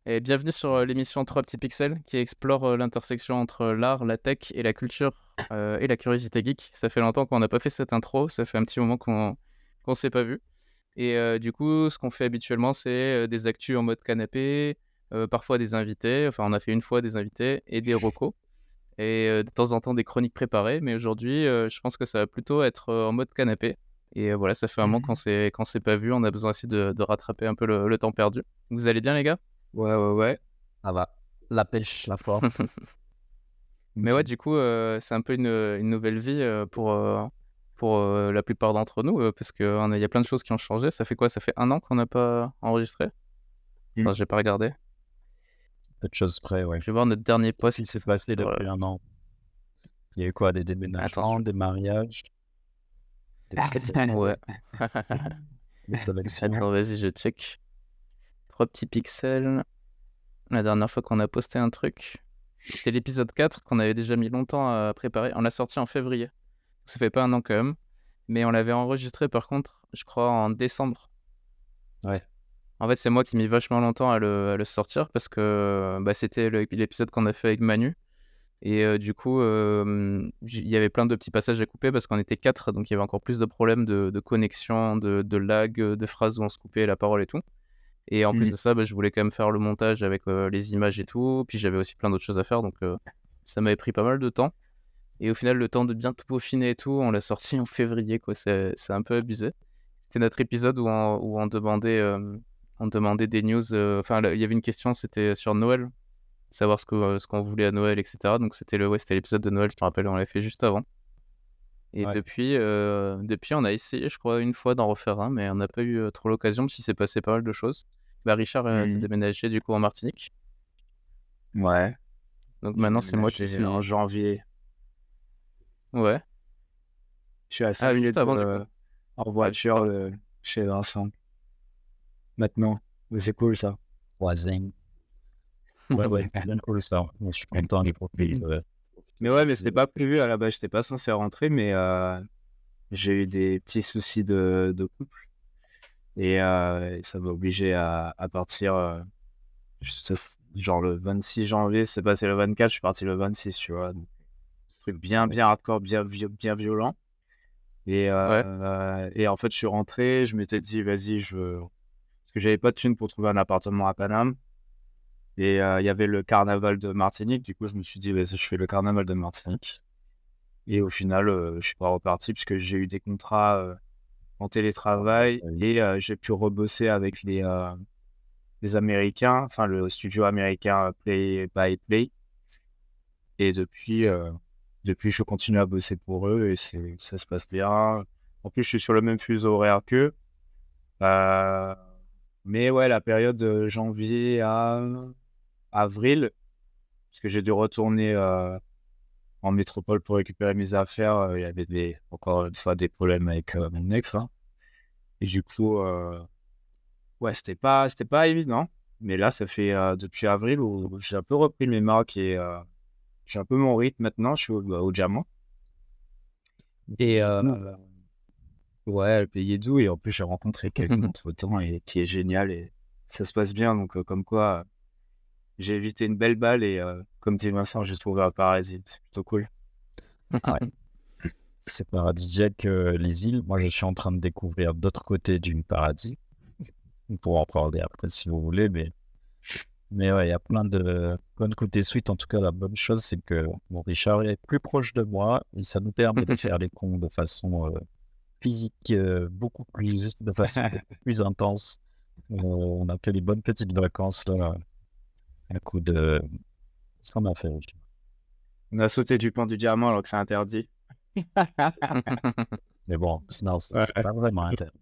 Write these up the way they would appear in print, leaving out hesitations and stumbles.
Et bienvenue sur l'émission 3 petits pixels qui explore l'intersection entre l'art, la tech et la culture et la curiosité geek. Ça fait longtemps qu'on n'a pas fait cette intro, ça fait un petit moment qu'on s'est pas vu. Et du coup, ce qu'on fait habituellement, c'est des actus en mode canapé, parfois des invités, enfin on a fait une fois des invités et des recos. Et de temps en temps des chroniques préparées, mais aujourd'hui, je pense que ça va plutôt être en mode canapé. Et voilà, ça fait un moment Mmh. qu'on s'est pas vu, on a besoin aussi de rattraper un peu le temps perdu. Vous allez bien les gars? Ouais, ouais, ouais, ça va. La pêche, la forme. Mais ouais, Nickel. du coup, c'est un peu une nouvelle vie, pour la plupart d'entre nous, parce qu'il y a plein de choses qui ont changé. Ça fait quoi? Ça fait un an qu'on n'a pas enregistré? Mmh. Enfin, j'ai pas regardé. Peu de choses près, ouais. Je vais voir notre dernier Qu'est-ce qui s'est post passé sur, depuis un an? Il y a eu quoi? Des attends, déménagements, des mariages, des ouais. des collections? Attends, vas-y, je check. 3 petits pixels. La dernière fois qu'on a posté un truc, c'était l'épisode 4 qu'on avait déjà mis longtemps à préparer. On l'a sorti en février. Ça fait pas un an quand même, mais on l'avait enregistré par contre, je crois en décembre. Ouais. En fait, c'est moi qui ai mis vachement longtemps à le sortir parce que, bah, c'était l'épisode qu'on a fait avec Manu et du coup, il y avait plein de petits passages à couper parce qu'on était 4, donc il y avait encore plus de problèmes de connexion, de lag, de phrases où on se coupait la parole et tout. Et en plus Mmh. de ça, bah, je voulais quand même faire le montage avec, les images et tout. Puis j'avais aussi plein d'autres choses à faire, donc ça m'avait pris pas mal de temps. Et au final, le temps de bien tout peaufiner et tout, on l'a sorti en février, quoi. C'est un peu abusé. C'était notre épisode où on demandait des news, enfin, il y avait une question, c'était sur Noël, savoir ce qu'on voulait à Noël et cetera. Donc c'était l'épisode de Noël, je te rappelle, on l'avait fait juste avant. Et Ouais. depuis, on a essayé, je crois, une fois d'en refaire un, mais on n'a pas eu, trop l'occasion parce qu'il s'est passé pas mal de choses. Bah, Richard a Mmh. déménagé du coup en Martinique, Ouais. donc J'ai maintenant c'est moi qui déménagé en suis janvier. ouais. Je suis à 5 Ah, juste minutes, avant du coup? en Ah, juste voiture avant. de chez Vincent, maintenant. Mais c'est cool ça. Voisin. Ouais, ouais, c'est bien cool ça. Moi, je suis content de profiter Mais ouais, mais c'était pas prévu à la base, j'étais pas censé rentrer, mais j'ai eu des petits soucis de couple et ça m'a obligé à partir, genre le 26 janvier, c'est passé le 24, je suis parti le 26, tu vois? Donc truc bien, bien hardcore, bien violent Ouais. et en fait, je suis rentré, je m'étais dit: «Vas-y, je veux» parce que j'avais pas de thunes pour trouver un appartement à Paname et il y avait le carnaval de Martinique. Du coup, je me suis dit: «Vas-y, je fais le carnaval de Martinique» et au final, je suis pas reparti puisque j'ai eu des contrats, en télétravail et j'ai pu rebosser avec les Américains, enfin le studio américain Play by Play et depuis je continue à bosser pour eux et ça se passe bien. En plus, je suis sur le même fuseau horaire qu'eux, heu, mais ouais, la période de janvier à avril, parce que j'ai dû retourner, en métropole pour récupérer mes affaires, il y avait encore une fois des problèmes avec, mon ex là et du coup, ouais, c'était pas évident, mais là, ça fait, depuis avril où j'ai un peu repris mes marques et j'ai un peu mon rythme maintenant, je suis au diamant et ouais, le pays est doux et en plus, j'ai rencontré quelqu'un entre-temps et qui est génial et ça se passe bien donc comme quoi, j'ai évité une belle balle et comme dit Vincent, j'ai trouvé un paradis. C'est plutôt cool. Ah ouais, c'est paradisiaque, les îles. Moi, je suis en train de découvrir d'autres côtés du paradis. On pourra en parler après si vous voulez, mais ouais, il y a plein de côtés sweet. En tout cas, la bonne chose, c'est que mon Richard est plus proche de moi et ça nous permet de faire les cons de façon physique, de façon beaucoup plus intense. On a fait les bonnes petites vacances là, un coup de. Qu'est-ce qu'on a fait? On a sauté du pont du diamant alors que c'est interdit. Mais bon, non, Ouais. c'est pas vraiment interdit.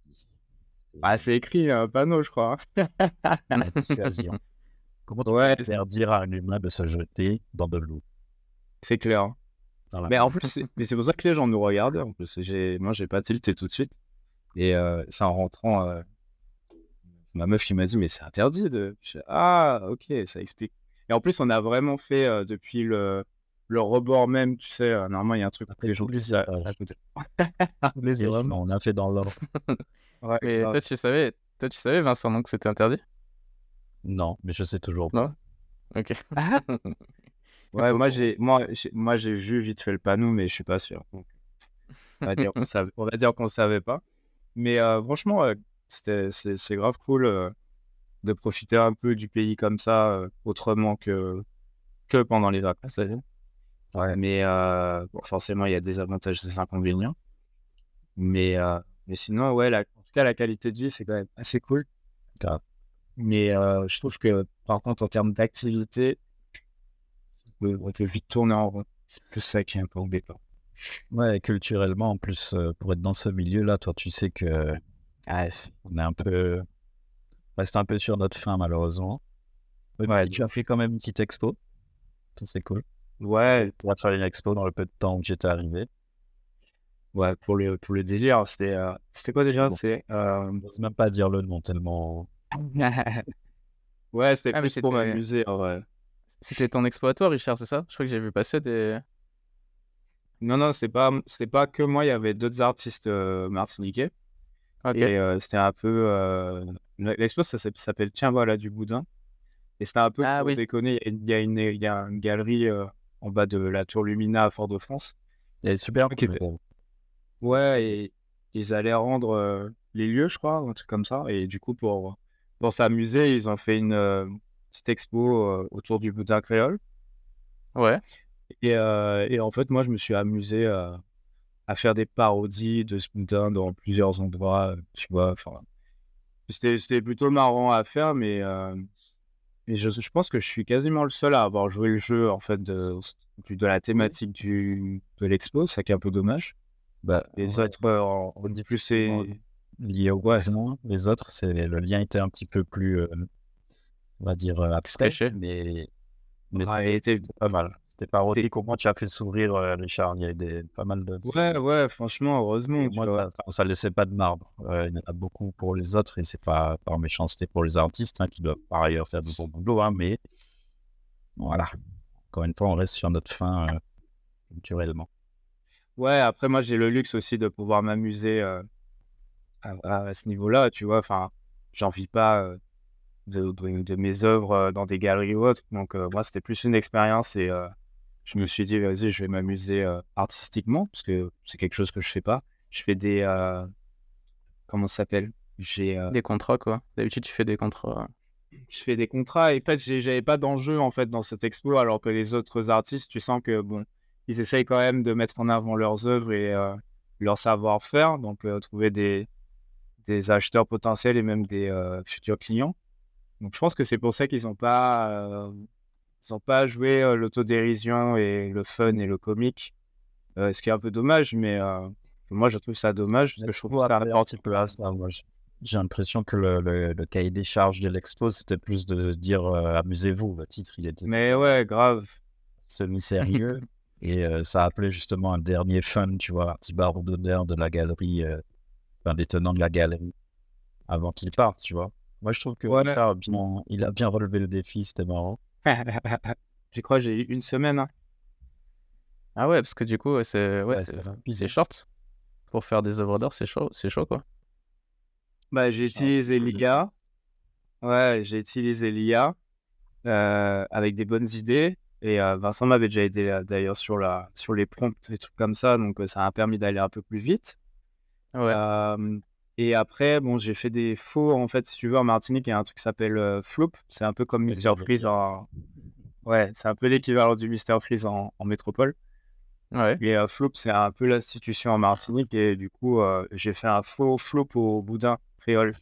Ah, c'est écrit, un panneau, je crois. La dissuasion. Comment tu peux Ouais, interdire à un humain de se jeter dans de l'eau? C'est clair, hein. dans la Mais en mer. plus, c'est pour ça que les gens nous regardaient, en plus. Moi, j'ai pas tilté tout de suite et c'est en rentrant, c'est ma meuf qui m'a dit: «Mais c'est interdit de» je fais: «Ah OK, ça explique» et en plus, on a vraiment fait, depuis le rebord même, tu sais, normalement, il y a un truc On a pour fait les gens tous qui les ça étages. coûte Tous les et échelons. on a fait dans l'ordre. Ouais, Mais grave. toi, tu savais Vincent, donc que c'était interdit? Non, mais je sais toujours pas. Non? Ok. Ouais, Pas pour- moi, j'ai vu vite fait le panneau, mais je suis pas sûr. Donc, on va dire qu'on savait pas. Mais franchement, c'est grave cool de profiter un peu du pays comme ça, autrement que pendant les vacances. Ouais. Mais bon, forcément, il y a des avantages et des inconvénients. Mais, mais sinon, ouais, en tout cas, la qualité de vie, c'est quand même assez cool. Grave. Mais je trouve que, par contre, en termes d'activité, on peut vite tourner en rond. C'est plus ça qui est un peu embêtant. Ouais, culturellement, en plus, pour être dans ce milieu-là, toi, tu sais que on est un peu, reste un peu sur notre faim, malheureusement. Même Ouais, si tu as fait quand même une petite expo, ça c'est cool. ouais, Tu vas faire une expo dans le peu de temps où j'étais arrivé. ouais, pour le délire, c'était quoi déjà? Bon. C'est, J'ose même pas dire le nom tellement. ouais, c'était Ah, mais plus pour m'amuser, en vrai. c'était ton exploitoire, Richard, c'est ça? Je crois que j'ai vu passer des. Non, non, c'était pas que moi, il y avait d'autres artistes martiniquais. Ok. Et c'était un peu. L'expo, s'appelle Tiens, voilà du boudin. Et c'était un peu Ah pour oui. déconner. Il y a une galerie en bas de la Tour Lumina à Fort-de-France. Elle est super crois qu'ils- cool. Ouais, et ils allaient rendre les lieux, je crois, un truc comme ça. Et du coup, pour s'amuser, ils ont fait une petite expo autour du boudin créole. Ouais. Et en fait, moi, je me suis amusé à faire des parodies de ce boudin dans plusieurs endroits, tu vois. Enfin, c'était plutôt marrant à faire, mais je pense que je suis quasiment le seul à avoir joué le jeu, en fait, de la thématique de l'expo, ça qui est un peu dommage. Bah, Les ouais, autres, c'est plus c'est... lié au Ouais, confinement. Les autres, le lien était un petit peu plus, on va dire, abstrait, Caché. mais ouais, c'était pas mal. C'était parodique. Au moins, tu as fait sourire Richard. Il y a pas mal de. ouais, franchement, Et heureusement, tu moi, vois. ça laissait pas de marbre. Il y en a beaucoup pour les autres et c'est pas par méchanceté pour les artistes qui doivent par ailleurs faire du bon boulot. Mais voilà, encore une fois, on reste sur notre fin culturellement. Ouais, après, moi, j'ai le luxe aussi de pouvoir m'amuser à ce niveau-là, tu vois. Enfin, j'en vis pas de mes œuvres dans des galeries ou autres. Donc, moi, c'était plus une expérience et je me suis dit, vas-y, je vais m'amuser artistiquement parce que c'est quelque chose que je fais pas. Je fais des... comment ça s'appelle? Des contrats, quoi. D'habitude, tu fais des contrats. Je fais des contrats et en fait, j'avais pas d'enjeu en fait dans cette expo, alors que les autres artistes, tu sens que bon, ils essayent quand même de mettre en avant leurs œuvres et leur savoir-faire, donc trouver des acheteurs potentiels et même des futurs clients. Donc je pense que c'est pour ça qu'ils ont pas joué l'autodérision et le fun et le comique, ce qui est un peu dommage, mais moi je trouve ça dommage parce que je trouve que ça Un apporte. petit peu à ça. Moi, j'ai l'impression que le cahier des charges de l'expo, c'était plus de dire amusez-vous. Le titre, il était Mais ouais, grave. semi-sérieux. Et ça appelait justement un dernier fun, tu vois, un petit baron d'honneur de la galerie, des tenants de la galerie, avant qu'il parte, tu vois. Moi, je trouve que Ouais. Richard il a bien relevé le défi, c'était marrant. Je crois que j'ai eu une semaine, hein. Ah ouais, parce que du coup, c'est C'était c'est rapide. short. Pour faire des œuvres d'art, c'est chaud, quoi. Bah, j'ai utilisé l'IA. Ouais, j'ai utilisé l'IA avec des bonnes idées. Et Vincent m'avait déjà aidé d'ailleurs sur les prompts, des trucs comme ça. Donc, ça m'a permis d'aller un peu plus vite. Ouais. Et après, bon, j'ai fait des faux. En fait, si tu veux, en Martinique, il y a un truc qui s'appelle Floop. C'est un peu comme Mr. Freeze en... Ouais, c'est un peu l'équivalent du Mr. Freeze en métropole. Ouais. Et Floop, c'est un peu l'institution en Martinique. Et du coup, j'ai fait un faux Floop au boudin créole.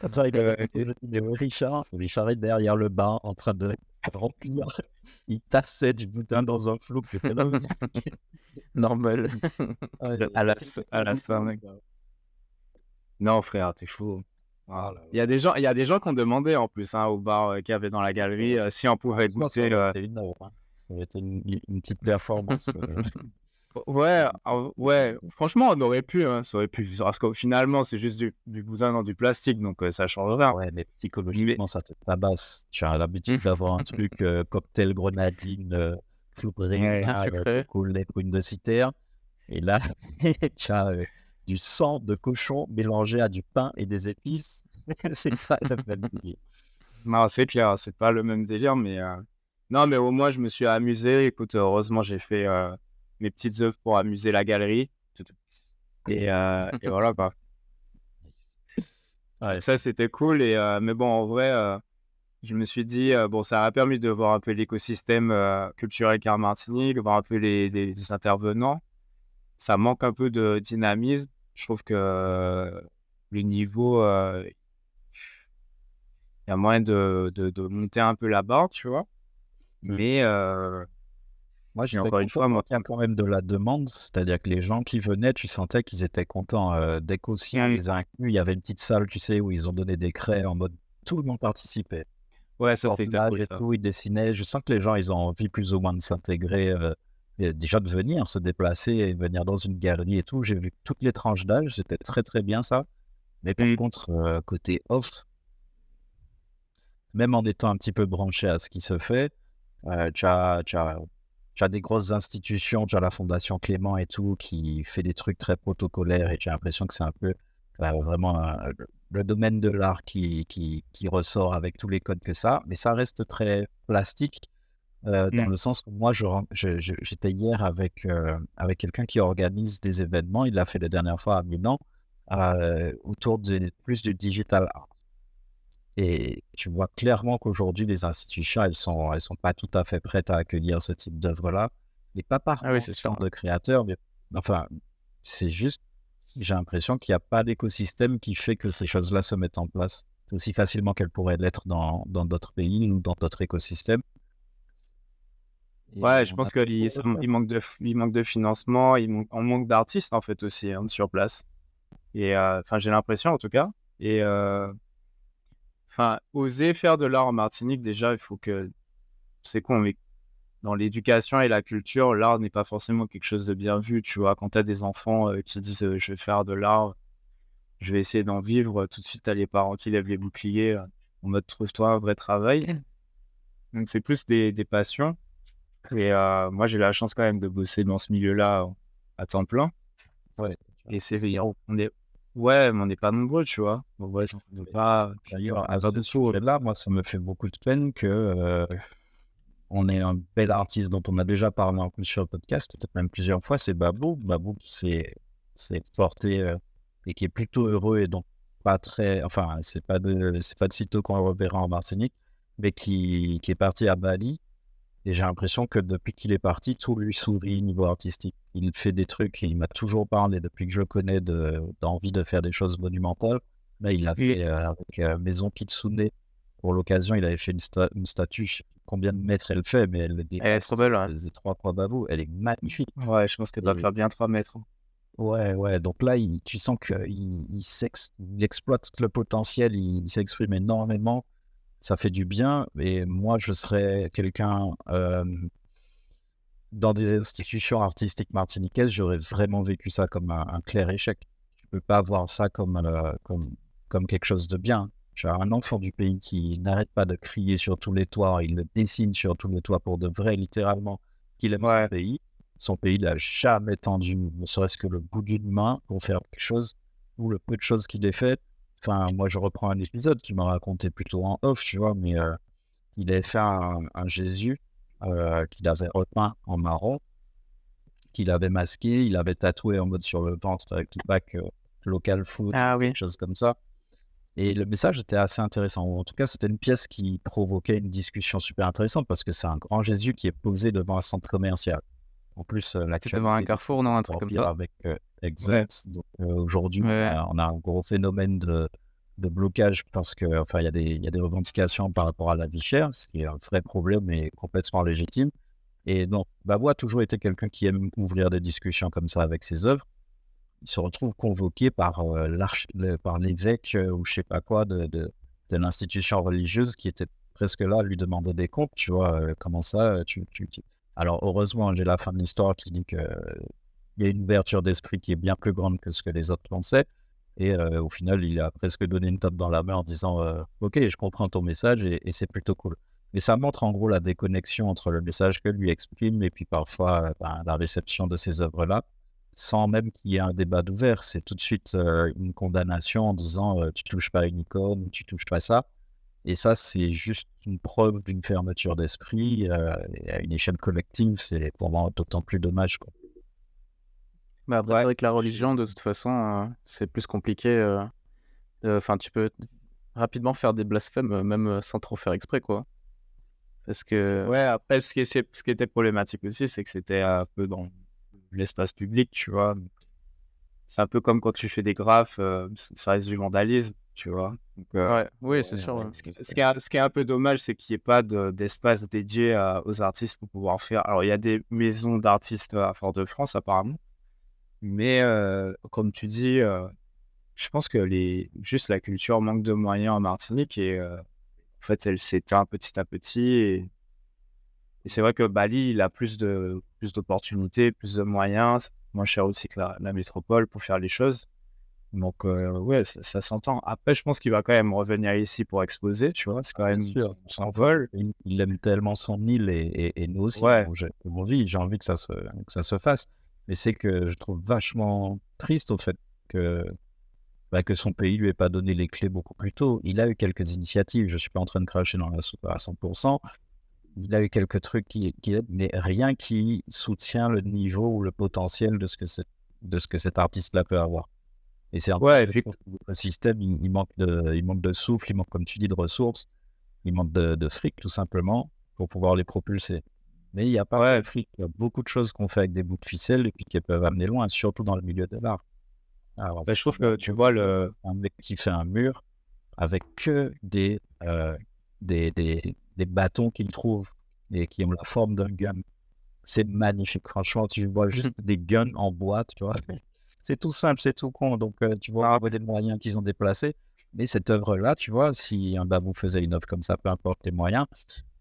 Attends, il a une vidéo. Richard est derrière le bar en train de remplir. Il tassait du boudin dans un flou. J'étais là. Normal. À la soirée, mec. Non, frère, t'es fou. Ah là là. Il y a des gens qui ont demandé en plus au bar qu'il y avait dans la galerie si on pouvait goûter. C'était une œuvre, hein. Ça aurait été une petite performance. Ouais, ouais. Franchement, on aurait pu. Ça aurait pu. Parce que finalement, c'est juste du boudin dans du plastique, donc ça change rien. Ouais, mais psychologiquement, ça te tabasse. Tu as l'habitude d'avoir un truc cocktail grenadine, flou Bien sucré. les prunes de citerre. Et là, tu as du sang de cochon mélangé à du pain et des épices. C'est pas le même idée. Non, c'est clair, c'est pas le même délire, mais non, mais au moins je me suis amusé. Écoute, heureusement, j'ai fait mes petites œuvres pour amuser la galerie. Et voilà, quoi. Ouais, Ça, c'était cool. Mais bon, en vrai, je me suis dit, bon, ça a permis de voir un peu l'écosystème culturel qu'est en Martinique, voir un peu les intervenants. Ça manque un peu de dynamisme. Je trouve que le niveau, il y a moyen de monter un peu la barre, tu vois. Mais moi, et j'étais encore une content fois, quand moi, il y a quand même de la demande, c'est-à-dire que les gens qui venaient, tu sentais qu'ils étaient contents. Dès qu'aussi on Mm. les a inclus, il y avait une petite salle, tu sais, où ils ont donné des craies en mode tout le monde participait. ouais, ça c'était Coordinage cool, et ça. tout, ils dessinaient. Je sens que les gens, ils ont envie plus ou moins de s'intégrer, et déjà de venir se déplacer et venir dans une galerie et tout. J'ai vu toutes les tranches d'âge, c'était très très bien ça. Mais par Mm. contre, côté offre, même en étant un petit peu branché à ce qui se fait, tu as des grosses institutions, tu as la Fondation Clément et tout, qui fait des trucs très protocolaires et j'ai l'impression que c'est un peu vraiment le domaine de l'art qui ressort avec tous les codes que ça, mais ça reste très plastique dans Mm. le sens où moi, j'étais hier avec quelqu'un qui organise des événements, il l'a fait la dernière fois à Milan, autour plus du digital art. Et tu vois clairement qu'aujourd'hui, les institutions, elles sont pas tout à fait prêtes à accueillir ce type d'œuvre-là. Mais pas par Ah oui, c'est manque sûr. tant de créateurs, mais enfin, c'est juste, j'ai l'impression qu'il n'y a pas d'écosystème qui fait que ces choses-là se mettent en place aussi facilement qu'elles pourraient l'être dans d'autres pays ou dans d'autres écosystèmes. Et Ouais, je on a pense trop de retard. il manque de financement, on manque d'artistes en fait aussi sur place. Et enfin, j'ai l'impression en tout cas. Et enfin, oser faire de l'art en Martinique, déjà, il faut que, c'est con, mais dans l'éducation et la culture, l'art n'est pas forcément quelque chose de bien vu. Tu vois, quand tu as des enfants qui disent je vais faire de l'art, je vais essayer d'en vivre, tout de suite, tu as les parents qui lèvent les boucliers en mode trouve-toi un vrai travail. Donc, c'est plus des passions. Et moi, j'ai la chance quand même de bosser dans ce milieu-là à temps plein. Ouais. Et on est, ouais, mais on n'est pas nombreux, tu vois. Bon, ouais, on peut pas, tu D'ailleurs, à regardes ce dessus. sujet-là, moi, ça me fait beaucoup de peine que on ait un bel artiste dont on a déjà parlé en plus sur le podcast, peut-être même plusieurs fois, c'est Babou. Babou qui s'est exporté et qui est plutôt heureux et donc pas très. Enfin, c'est pas de sitôt qu'on le reverra en Martinique, mais qui est parti à Bali. Et j'ai l'impression que depuis qu'il est parti, tout lui sourit niveau artistique. Il fait des trucs et il m'a toujours parlé, depuis que je le connais, d'envie de faire des choses monumentales. Là, il a Et- fait avec Maison Kitsune. Pour l'occasion, il avait fait une statue, je sais plus combien de mètres elle fait, mais elle Elle est dépasse trop belle, ouais. ces 3 Babou. Elle est magnifique. ouais, je pense que doit Et faire bien 3 mètres. ouais, ouais. Donc là, tu sens il exploite le potentiel, il s'exprime énormément. Ça fait du bien. Et moi, je serais quelqu'un dans des institutions artistiques martiniquaises, j'aurais vraiment vécu ça comme un clair échec. Tu peux pas voir ça comme quelque chose de bien. Tu as un enfant du pays qui n'arrête pas de crier sur tous les toits, il le dessine sur tous les toits pour de vrai, littéralement, qu'il aime son Ouais, pays. Son pays n'a jamais tendu, ne serait-ce que le bout d'une main pour faire quelque chose, ou le peu de choses qu'il ait fait. Enfin, moi, je reprends un épisode qui m'a raconté plutôt en off, tu vois, mais il avait fait un Jésus qu'il avait repeint en marron, qu'il avait masqué, il avait tatoué en mode sur le ventre avec Tupac local food, Ah oui. quelque chose comme ça. Et le message était assez intéressant. En tout cas, c'était une pièce qui provoquait une discussion super intéressante parce que c'est un grand Jésus qui est posé devant un centre commercial. En plus, C'était devant un l'actualité carrefour, non? Un truc encore comme pire ça? avec ouais, Exact. Donc aujourd'hui, Ouais. on a un gros phénomène de blocage parce que, enfin, il y a des revendications par rapport à la vie chère, ce qui est un vrai problème et complètement légitime. Et donc, Babou a toujours été quelqu'un qui aime ouvrir des discussions comme ça avec ses œuvres. Il se retrouve convoqué par l'évêque ou je sais pas quoi de l'institution religieuse qui était presque là à lui demander des comptes, tu vois, comment ça, Alors, heureusement, j'ai la fin de l'histoire qui dit qu'il y a une ouverture d'esprit qui est bien plus grande que ce que les autres pensaient. Et au final, il a presque donné une tape dans la main en disant Ok, je comprends ton message et c'est plutôt cool. Mais ça montre en gros la déconnexion entre le message que lui exprime et puis parfois la réception de ces œuvres-là, sans même qu'il y ait un débat ouvert. C'est tout de suite une condamnation en disant tu touches pas à une icône, tu touches pas à ça. Et ça, c'est juste une preuve d'une fermeture d'esprit. Et à une échelle collective, c'est pour moi d'autant plus dommage, quoi. Mais après, c'est Ouais, vrai que la religion, de toute façon, c'est plus compliqué. Enfin, tu peux rapidement faire des blasphèmes, même sans trop faire exprès, quoi. Parce que, ouais, après, ce qui était problématique aussi, c'est que c'était un peu dans l'espace public, tu vois. C'est un peu comme quand tu fais des graphes, ça reste du vandalisme, tu vois. Donc, ouais, oui, c'est Ouais, sûr. Ouais. ce qui est un peu dommage, c'est qu'il n'y ait pas d'espace dédié aux artistes pour pouvoir faire. Alors, il y a des maisons d'artistes à Fort-de-France, apparemment. Mais comme tu dis, je pense que juste la culture manque de moyens en Martinique et en fait, elle s'éteint petit à petit. Et c'est vrai que Bali, il a plus d'opportunités, plus de moyens, c'est moins cher aussi que la métropole pour faire les choses. Donc, ouais, ça s'entend. Après, je pense qu'il va quand même revenir ici pour exposer, tu vois. C'est quand bien même sûr. son envol. Il aime tellement son île et nous aussi, Ouais, comme on vit, j'ai envie que ça se fasse. Mais c'est que je trouve vachement triste au fait que, que son pays lui ait pas donné les clés beaucoup plus tôt. Il a eu quelques initiatives, je suis pas en train de cracher dans la soupe à 100%. Il a eu quelques trucs qui aident, mais rien qui soutient le niveau ou le potentiel de ce que cet artiste-là peut avoir. Et c'est un truc, ouais, et je puis, trouve, que le système, il manque de souffle, il manque, comme tu dis, de ressources, il manque de fric, tout simplement, pour pouvoir les propulser. Mais il n'y a pas que le ouais, fric, il y a beaucoup de choses qu'on fait avec des bouts de ficelle et puis qui peuvent amener loin, surtout dans le milieu de l'art. Alors, bah, je trouve que, tu vois, un mec qui fait un mur avec que des bâtons qu'il trouve et qui ont la forme d'un gun. C'est magnifique. Franchement, tu vois juste des guns en bois, tu vois. C'est tout simple, c'est tout con. Donc, tu vois, au niveau des moyens qu'ils ont déplacés. Mais cette œuvre-là, tu vois, si un babou faisait une œuvre comme ça, peu importe les moyens,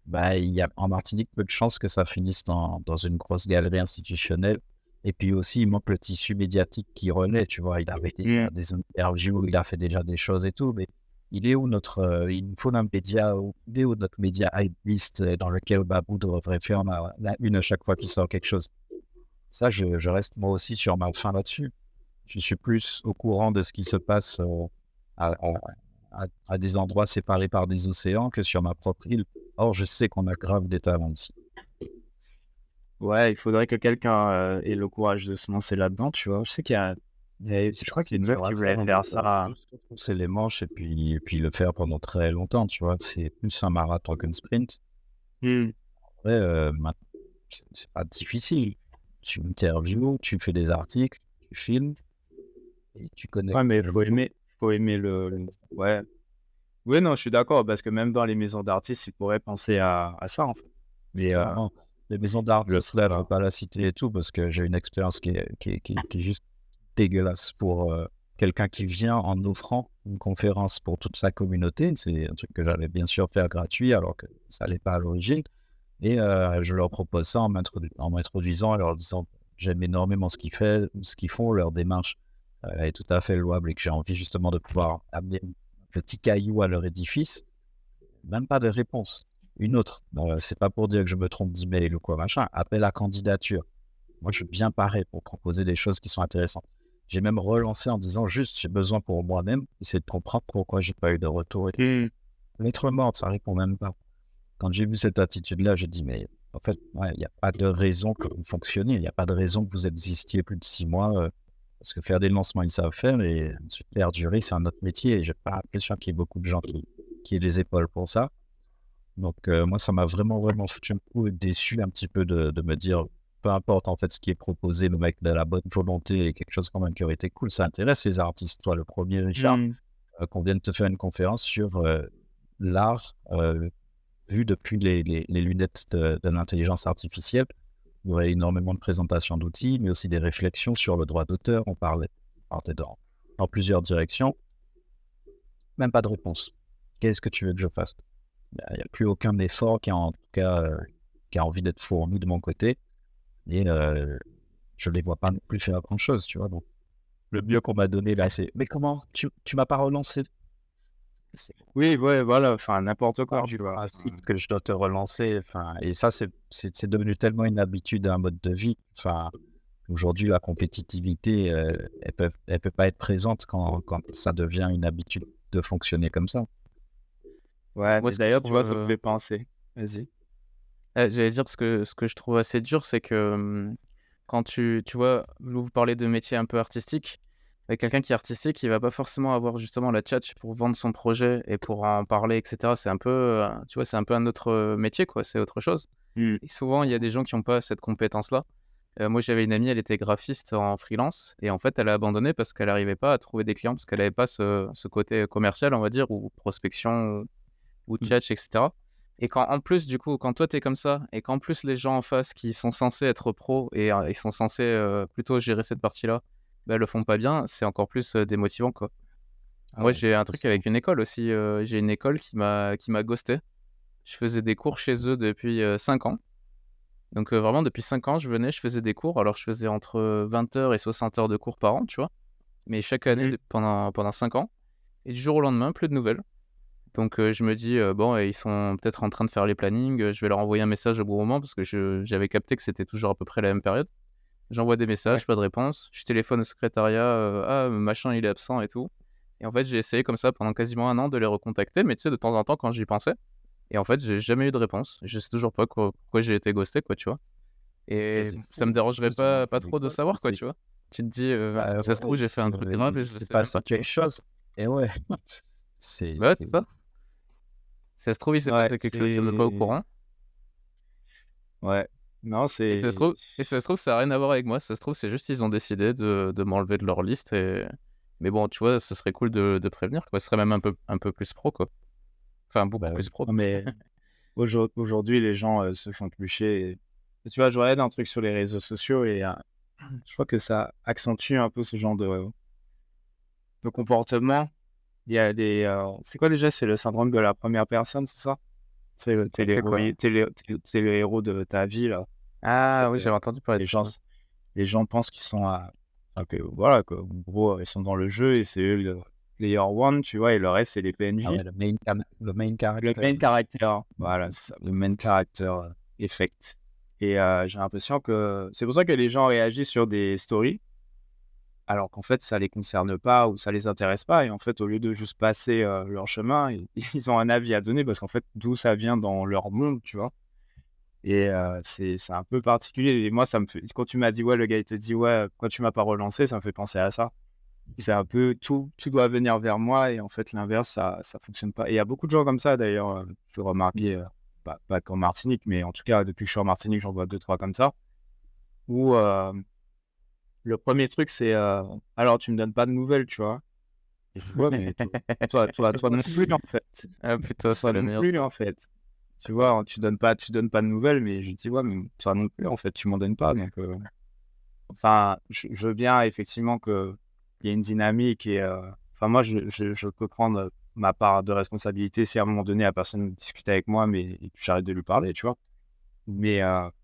bah, il y a en Martinique peu de chances que ça finisse dans une grosse galerie institutionnelle. Et puis aussi, il manque le tissu médiatique qui relaie, tu vois. Il avait mm, des interviews, il a fait déjà des choses et tout, mais il est où il nous faut un média, il est où notre média hypebeast dans lequel Babou devrait faire la une à chaque fois qu'il sort quelque chose. Ça, je reste moi aussi sur ma faim là-dessus. Je suis plus au courant de ce qui se passe à, à des endroits séparés par des océans que sur ma propre île. Or, je sais qu'on a grave des talents ici. ouais, il faudrait que quelqu'un ait le courage de se lancer là-dedans, tu vois. Je sais je crois qu'il y a une meuf qui voulait faire ça. C'est les manches et puis le faire pendant très longtemps, tu vois. C'est plus un marathon qu'un sprint. Mm. Après, c'est pas difficile. Tu interviews, tu fais des articles, tu filmes et tu Ouais, connectes. mais faut aimer ouais. Oui, non, je suis d'accord, parce que même dans les maisons d'artistes, ils pourraient penser à ça, en fait. Mais Clairement. Les maisons d'artistes, là, je ne veux pas la citer et tout, parce que j'ai une expérience qui est juste dégueulasse pour quelqu'un qui vient en offrant une conférence pour toute sa communauté. C'est un truc que j'allais bien sûr faire gratuit, alors que ça n'allait pas à l'origine. Et je leur propose ça en m'introduisant et leur disant j'aime énormément ce qu'ils font, leur démarche est tout à fait louable et que j'ai envie justement de pouvoir amener un petit caillou à leur édifice. Même pas de réponse. Une autre. C'est pas pour dire que je me trompe d'email ou quoi, machin. Appel à candidature. Moi, je viens pareil pour proposer des choses qui sont intéressantes. J'ai même relancé en disant juste, j'ai besoin pour moi-même, essayer de comprendre pourquoi j'ai pas eu de retour. mm. Lettre morte, ça répond même pas. Quand j'ai vu cette attitude-là, j'ai dit, mais en fait, ouais, il n'y a pas de raison que vous fonctionniez. Il n'y a pas de raison que vous existiez plus de 6 mois. Parce que faire des lancements, ils savent faire, mais ensuite perdurer, c'est un autre métier. Et j'ai pas l'impression qu'il y ait beaucoup de gens qui aient les épaules pour ça. Donc, moi, ça m'a vraiment, vraiment foutu un coup déçu un petit peu de me dire, peu importe en fait ce qui est proposé, le mec de la bonne volonté et quelque chose quand même qui aurait été cool. Ça intéresse les artistes. Toi, le premier, Richard, Mm. qu'on vienne te faire une conférence sur l'art vu depuis les lunettes de l'intelligence artificielle. Il y aurait énormément de présentations d'outils, mais aussi des réflexions sur le droit d'auteur. On partait dans plusieurs directions. Même pas de réponse. Qu'est-ce que tu veux que je fasse? Il n'y a plus aucun effort qui a en tout cas qui a envie d'être fourni de mon côté. Et je les vois pas non plus faire grand-chose, tu vois. Donc, le mieux qu'on m'a donné là, c'est mais comment tu m'as pas relancé? C'est Oui, ouais, voilà, enfin, n'importe quoi, part tu du vois. principe que je dois te relancer. Enfin, et ça, c'est devenu tellement une habitude, un mode de vie. Enfin, aujourd'hui, la compétitivité, elle peut pas être présente quand ça devient une habitude de fonctionner comme ça. Ouais, Moi, et ce que je d'ailleurs, tu trouve, vois, ça me fait penser. Vas-y. j'allais dire ce que je trouve assez dur, c'est que quand tu vois, vous parlez de métier un peu artistique, quelqu'un qui est artistique, il va pas forcément avoir justement la tchatche pour vendre son projet et pour en parler, etc. C'est un peu, tu vois, c'est un peu un autre métier, quoi, c'est autre chose. Hmm. Et souvent, il y a des gens qui n'ont pas cette compétence-là. Moi, j'avais une amie, elle était graphiste en freelance et en fait, elle a abandonné parce qu'elle n'arrivait pas à trouver des clients, parce qu'elle n'avait pas ce côté commercial, on va dire, ou prospection ou tchatch, etc. Et quand en plus, du coup, quand toi, tu es comme ça et qu'en plus, les gens en face qui sont censés être pros et ils sont censés plutôt gérer cette partie-là, bah, le font pas bien, c'est encore plus démotivant, quoi. Ah Moi, ouais, j'ai c'est un truc frustrant. avec une école aussi. J'ai une école qui m'a ghosté. Je faisais des cours chez eux depuis 5 ans. Donc vraiment, depuis 5 ans, je venais, je faisais des cours. Alors, je faisais entre 20 heures et 60 heures de cours par an, tu vois. Mais chaque année, Mhm. pendant 5 ans. Et du jour au lendemain, plus de nouvelles. Donc je me dis, bon, ils sont peut-être en train de faire les plannings, je vais leur envoyer un message au bon moment parce que j'avais capté que c'était toujours à peu près la même période. J'envoie des Ouais. messages, pas de réponse. Je téléphone au secrétariat, «Ah, machin, il est absent et tout» et en fait, j'ai essayé comme ça pendant quasiment un an de les recontacter, mais tu sais, de temps en temps quand j'y pensais et en fait, j'ai jamais eu de réponse. Je sais toujours pas pourquoi j'ai été ghosté, quoi, tu vois? Ça, Et c'est ça me fou. En dérangerait plus, dans pas ton trop de école, savoir, quoi, tu vois? Tu te dis, bah, «Ça se trouve, ouais, j'ai fait un truc grave et il je le s'est sais même pas». passé quelque chose. Et ouais, c'est, Bah ouais, c'est ça. Ça se trouve, il s'est Ouais, passé quelque chose, je suis même pas au c'est. courant. Ouais. Non, Et ça se c'est. trouve ça a rien à voir avec moi. Ça se trouve, c'est juste ils ont décidé de m'enlever de leur liste et mais bon, tu vois, ce serait cool de prévenir, quoi. Ce serait même un peu plus pro, quoi. Enfin, beaucoup bah plus oui. pro. Non, mais aujourd'hui, les gens se font toucher. Et tu vois, je regarde un truc sur les réseaux sociaux et je crois que ça accentue un peu ce genre de comportement. Il y a des. C'est quoi déjà? C'est le syndrome de la première personne, c'est ça? C'est quoi? T'es le héros de ta vie, là. En Ah oui, fait, j'avais entendu parler de les ça, gens, ouais. les gens pensent qu'ils sont à. Enfin, que, voilà, que, en gros, ils sont dans le jeu et c'est eux le player one, tu vois, et le reste, c'est les Ah PNJ. ouais, le main Le character. main character, voilà, c'est ça, le main character effect. Et j'ai l'impression que c'est pour ça que les gens réagissent sur des stories, alors qu'en fait, ça les concerne pas ou ça les intéresse pas. Et en fait, au lieu de juste passer leur chemin, ils ont un avis à donner parce qu'en fait, d'où ça vient dans leur monde, tu vois. Et c'est un peu particulier. Et moi, ça me fait. Quand tu m'as dit, ouais, le gars, il te dit, ouais, pourquoi tu m'as pas relancé, ça me fait penser à ça. C'est un peu tout doit venir vers moi et en fait l'inverse ça fonctionne pas. Et il y a beaucoup de gens comme ça d'ailleurs, je remarqué, pas qu'en Martinique, mais en tout cas depuis que je suis en Martinique, j'en vois 2-3 comme ça, où le premier truc c'est alors tu me donnes pas de nouvelles, tu vois. Et je dis ouais mais toi non plus en fait. Ah putain, Toi c'est la non meilleure plus ça. en fait. Tu vois, tu donnes pas de nouvelles, mais je dis ouais mais toi non plus en fait, tu m'en donnes pas donc enfin, je veux bien effectivement qu'il y ait une dynamique et enfin moi je peux prendre ma part de responsabilité si à un moment donné la personne discute avec moi mais et que j'arrête de lui parler, tu vois? Mais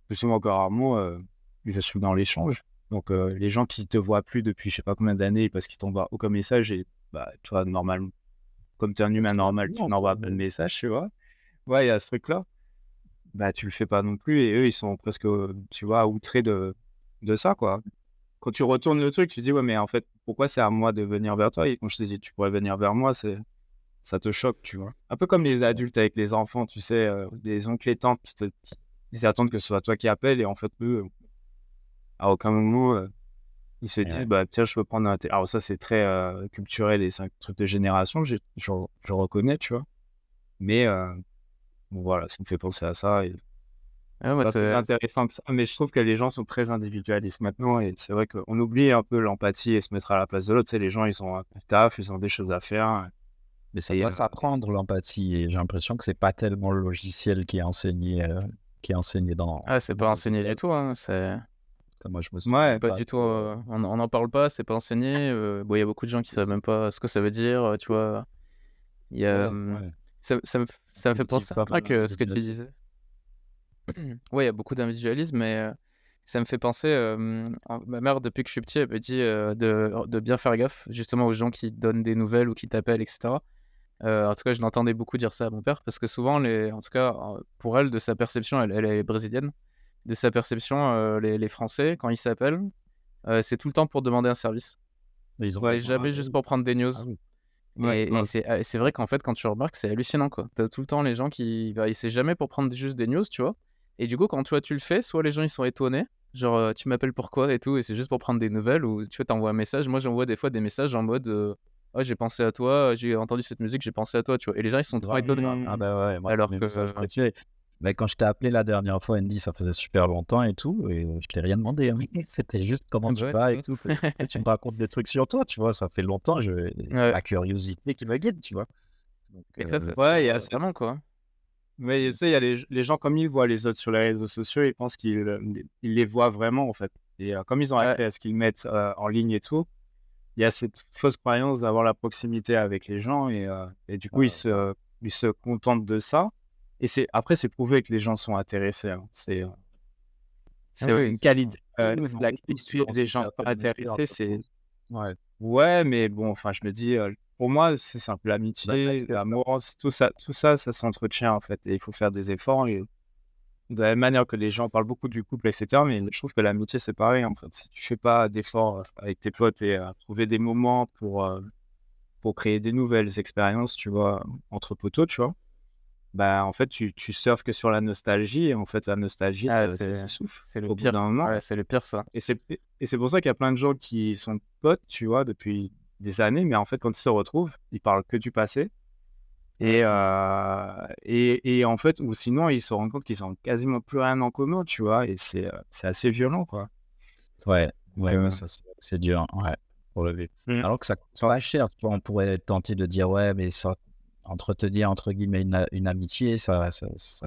plus souvent encore rarement, je suis dans l'échange. Donc les gens qui te voient plus depuis je sais pas combien d'années parce qu'ils t'envoient aucun message et bah, tu vois normalement comme tu es un Bah, humain tu normal, tu n'envoies pas de message, tu vois? Ouais, il y a ce truc-là. Bah, tu le fais pas non plus et eux ils sont presque, tu vois, outrés de ça, quoi. Quand tu retournes le truc, tu dis: «Ouais, mais en fait, pourquoi c'est à moi de venir vers toi?» Et quand je te dis: «Tu pourrais venir vers moi», ça te choque, tu vois? Un peu comme les adultes avec les enfants, tu sais, les oncles et tantes ils attendent que ce soit toi qui appelles et en fait, eux, à aucun moment, ils se disent: ouais. «Bah, tiens, je peux prendre un té» alors ça, c'est très, culturel et c'est un truc de génération, je reconnais, tu vois? Mais bon, voilà, ça me fait penser à ça et Ah c'est ouais, pas plus intéressant que ça, mais je trouve que les gens sont très individualistes maintenant et c'est vrai qu'on oublie un peu l'empathie et se mettre à la place de l'autre. Tu sais, les gens, ils ont un taf, ils ont des choses à faire Mais ça et doit s'apprendre l'empathie et j'ai l'impression que c'est pas tellement le logiciel qui est enseigné ah, c'est dans pas les enseigné du écoles. tout, hein, c'est Comme moi, je me c'est souviens ouais, pas pas du tout, trop. on en parle pas, c'est pas enseigné, bon, il y a beaucoup de gens qui savent même pas ce que ça veut dire, tu vois? Il y a, Ouais, ouais. ça me fait Cultive penser à un pas mal truc, ce que tu l'individualisme. disais. Ouais, il y a beaucoup d'individualisme, mais ça me fait penser, ma mère, depuis que je suis petit, elle me dit, de bien faire gaffe, justement, aux gens qui donnent des nouvelles ou qui t'appellent et cetera. En tout cas, je l'entendais beaucoup dire ça à mon père parce que souvent en tout cas, pour elle, de sa perception, elle est brésilienne. De sa perception, les Français, quand ils s'appellent, c'est tout le temps pour demander un service. Ils ont ouais, C'est raison. Ah jamais bah juste oui. pour prendre des news. Ah oui. Ouais, Et c'est vrai qu'en fait, quand tu remarques, c'est hallucinant, quoi. Tu as tout le temps les gens qui c'est jamais pour prendre juste des news, tu vois? Et du coup, quand toi tu le fais, soit les gens ils sont étonnés, genre, «Tu m'appelles pourquoi?» et tout et c'est juste pour prendre des nouvelles ou tu vois, tu envoies un message. Moi, j'envoie des fois des messages en mode, «Ouais, j'ai pensé à toi, j'ai entendu cette musique, j'ai pensé à toi», tu vois? Et les gens ils sont trop Grave, étonnés. grave. Ah Mmh. bah ouais, moi, c'est Alors mes que messages préférés. Mais quand je t'ai appelé la dernière fois, Andy, ça faisait super longtemps et tout, et je t'ai rien demandé, hein. C'était juste comment ah tu bah, ouais, vas c'est et ça. tout. Que tu me racontes des trucs sur toi, tu vois, ça fait longtemps, c'est Ouais la curiosité qui me guide, tu vois. Donc, et ça Ouais, il y a vraiment, cette quoi. mais tu sais, il y a les gens comme ils voient les autres sur les réseaux sociaux, ils pensent ils les voient vraiment, en fait et comme ils ont Ouais, accès à ce qu'ils mettent, en ligne et tout, il y a cette fausse croyance d'avoir la proximité avec les gens et du coup, grave. ils se contentent de ça et c'est prouvé que les gens sont intéressés, hein. ah C'est oui, une clairement. qualité, Oui, oui, mais on la est tous qualité dans des une gens pas certaine mesure, intéressés, je c'est pense. Ouais. ouais, mais bon, enfin, je me dis, pour moi, c'est simple. Bah, L'amitié, est-ce que ça l'amour, tout ça, ça s'entretient, en fait et il faut faire des efforts et de la même manière que les gens parlent beaucoup du couple et cetera, mais je trouve que l'amitié, c'est pareil, en fait. Si tu fais pas d'efforts, avec tes potes et trouver des moments pour créer des nouvelles expériences, tu vois, entre potos, tu vois? Bah, en fait, tu surfes que sur la nostalgie et en fait, la nostalgie, Ah, ça s'essouffle c'est le au bout pire. d'un moment Ouais, c'est le pire ça. et c'est pour ça qu'il y a plein de gens qui sont potes, tu vois, depuis des années, mais en fait, quand ils se retrouvent, ils parlent que du passé et en fait ou sinon, ils se rendent compte qu'ils ont quasiment plus rien en commun, tu vois? Et c'est assez violent, quoi. Ouais, Donc ouais, ça c'est dur, ouais, pour le vivre. mmh, Alors que ça coûte soit pas cher, tu vois? On pourrait tenter de dire: «Ouais, mais ça entretenir entre guillemets une amitié, ça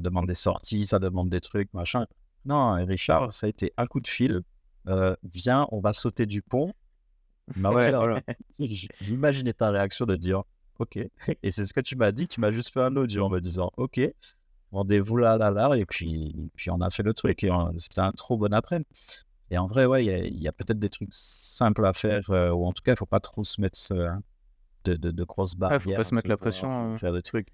demande des sorties, ça demande des trucs, machin». Non, Richard, ça a été un coup de fil, «Viens, on va sauter du pont». Il m'a ouais, pris la voilà. j'imaginais ta réaction de dire: «OK» et c'est ce que tu m'as dit, tu m'as juste fait un audio en me disant: «OK, rendez-vous là, là, là» et puis on a fait le truc et c'était un trop bon après-midi. Et en vrai, ouais, il y a peut-être des trucs simples à faire, ou en tout cas, il faut pas trop se mettre de grosses Ouais, faut pas barrières à se se mettre la voir ou pression, faire des trucs.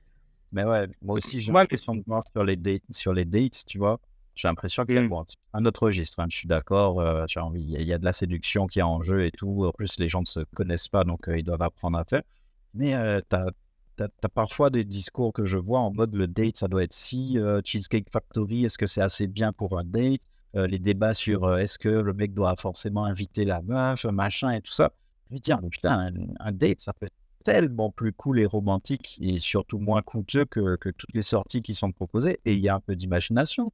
Mais ouais, moi aussi, j'ai Moi, l'impression de voir sur les dates, tu vois? J'ai l'impression qu'il y a mmh, bon, un autre registre, hein, je suis d'accord, j'ai envie il y a de la séduction qui est en jeu et tout. En plus, les gens ne se connaissent pas, donc ils doivent apprendre à faire. Mais tu as parfois des discours que je vois en mode: «Le date, ça doit être si Cheesecake Factory, est-ce que c'est assez bien pour un date?» Les débats sur, est-ce que le mec doit forcément inviter la meuf, machin et tout ça. Je me dis: «Ah mais putain, un date, ça peut être tellement plus cool et romantique et surtout moins coûteux que toutes les sorties qui sont proposées et il y a un peu d'imagination».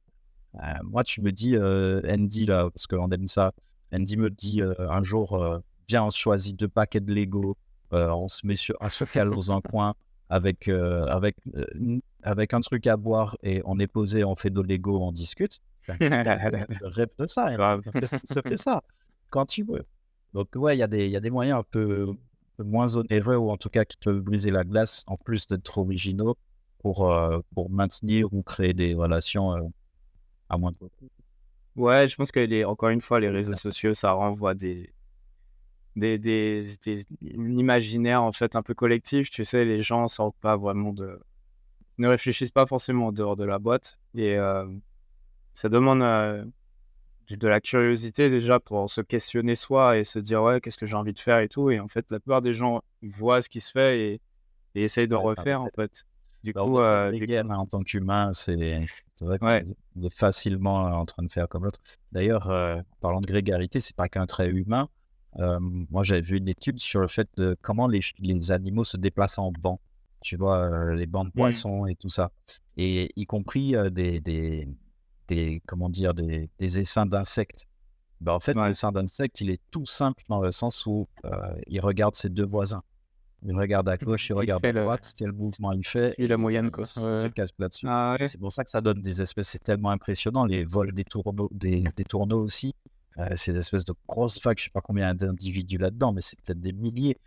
Moi, tu me dis, Andy là, parce qu'on aime ça, Andy me dit, un jour, «Viens, on se choisit 2 paquets de Lego, on se cale dans un coin avec un truc à boire et on est posé, on fait de Lego, on discute». Enfin, je rêve de ça, Andy. grave. Quand est-ce qu'on se fait ça? Quand tu veux. Donc ouais, il y a des moyens un peu moins onéreux ou en tout cas qui peuvent briser la glace, en plus d'être originaux pour maintenir ou créer des relations, à moindre coût. Ouais, je pense que encore une fois, les réseaux sociaux, ça renvoie des un imaginaire, en fait, un peu collectif. Tu sais, les gens sortent pas vraiment ne réfléchissent pas forcément en dehors de la boîte et ça demande, de la curiosité déjà pour se questionner soi et se dire: «Ouais, qu'est-ce que j'ai envie de faire et tout?» et en fait, la plupart des gens voient ce qui se fait et essayent de Ouais, ça refaire, en reflète. fait. Du Bah, on coup, est très du grégaire, coup hein, en tant qu'humain, c'est vrai ouais. qu'on est facilement en train de faire comme l'autre. D'ailleurs, parlant de grégarité, c'est pas qu'un trait humain. Moi, j'avais vu une étude sur le fait de comment les animaux se déplacent en banc. Tu vois, les bancs de Mmh. poissons et tout ça et y compris, des comment dire? Des essaims d'insectes. Bah, en fait, Ouais. l'essaim d'insectes, il est tout simple dans le sens où, il regarde ses 2 voisins. Il regarde à gauche, il Il regarde fait à le droite, quel mouvement il il fait suit la et moyenne, il quoi. Ouais, se ouais. cache là-dessus. Ah ouais? C'est pour ça que ça donne des espèces c'est tellement impressionnant, les vols des tourneaux aussi, ces espèces de grosses vagues, je sais pas combien d'individus là-dedans, mais c'est peut-être des milliers.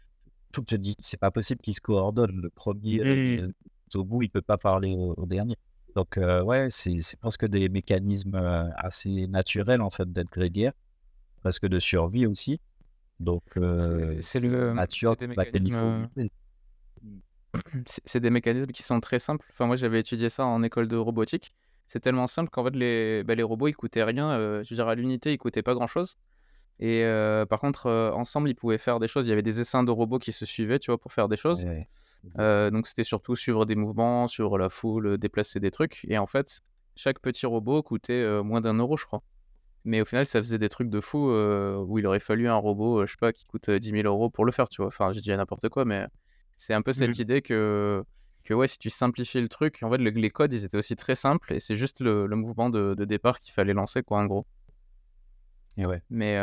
Tout te dit: «C'est pas possible qu'ils se coordonnent». Le premier Mmh. au bout, il peut pas parler au dernier. Donc ouais, c'est presque des mécanismes, assez naturels, en fait, d'être grégaire, presque de survie aussi. Donc c'est la nature C'est des dans laquelle il mécanismes, faut vivre. Mmh. c'est des mécanismes qui sont très simples. Enfin, moi, j'avais étudié ça en école de robotique. C'est tellement simple qu'en fait, les robots, ils coûtaient rien, je veux dire, à l'unité, ils coûtaient pas grand-chose. Et par contre, ensemble, ils pouvaient faire des choses. Il y avait des essaims de robots qui se suivaient, tu vois, pour faire des choses. Ouais, c'est ça. Donc c'était surtout suivre des mouvements, suivre la foule, déplacer des trucs et en fait, chaque petit robot coûtait, moins d'1 € je crois. Mais au final, ça faisait des trucs de fou, où il aurait fallu un robot, je sais pas, qui coûte, 10 000 € pour le faire, tu vois? Enfin, je dis n'importe quoi, mais c'est un peu cette Mhm. idée que ouais, si tu simplifies le truc, en fait, les codes, ils étaient aussi très simples et c'est juste le mouvement de départ qu'il fallait lancer, quoi, en gros. Et ouais. Mais,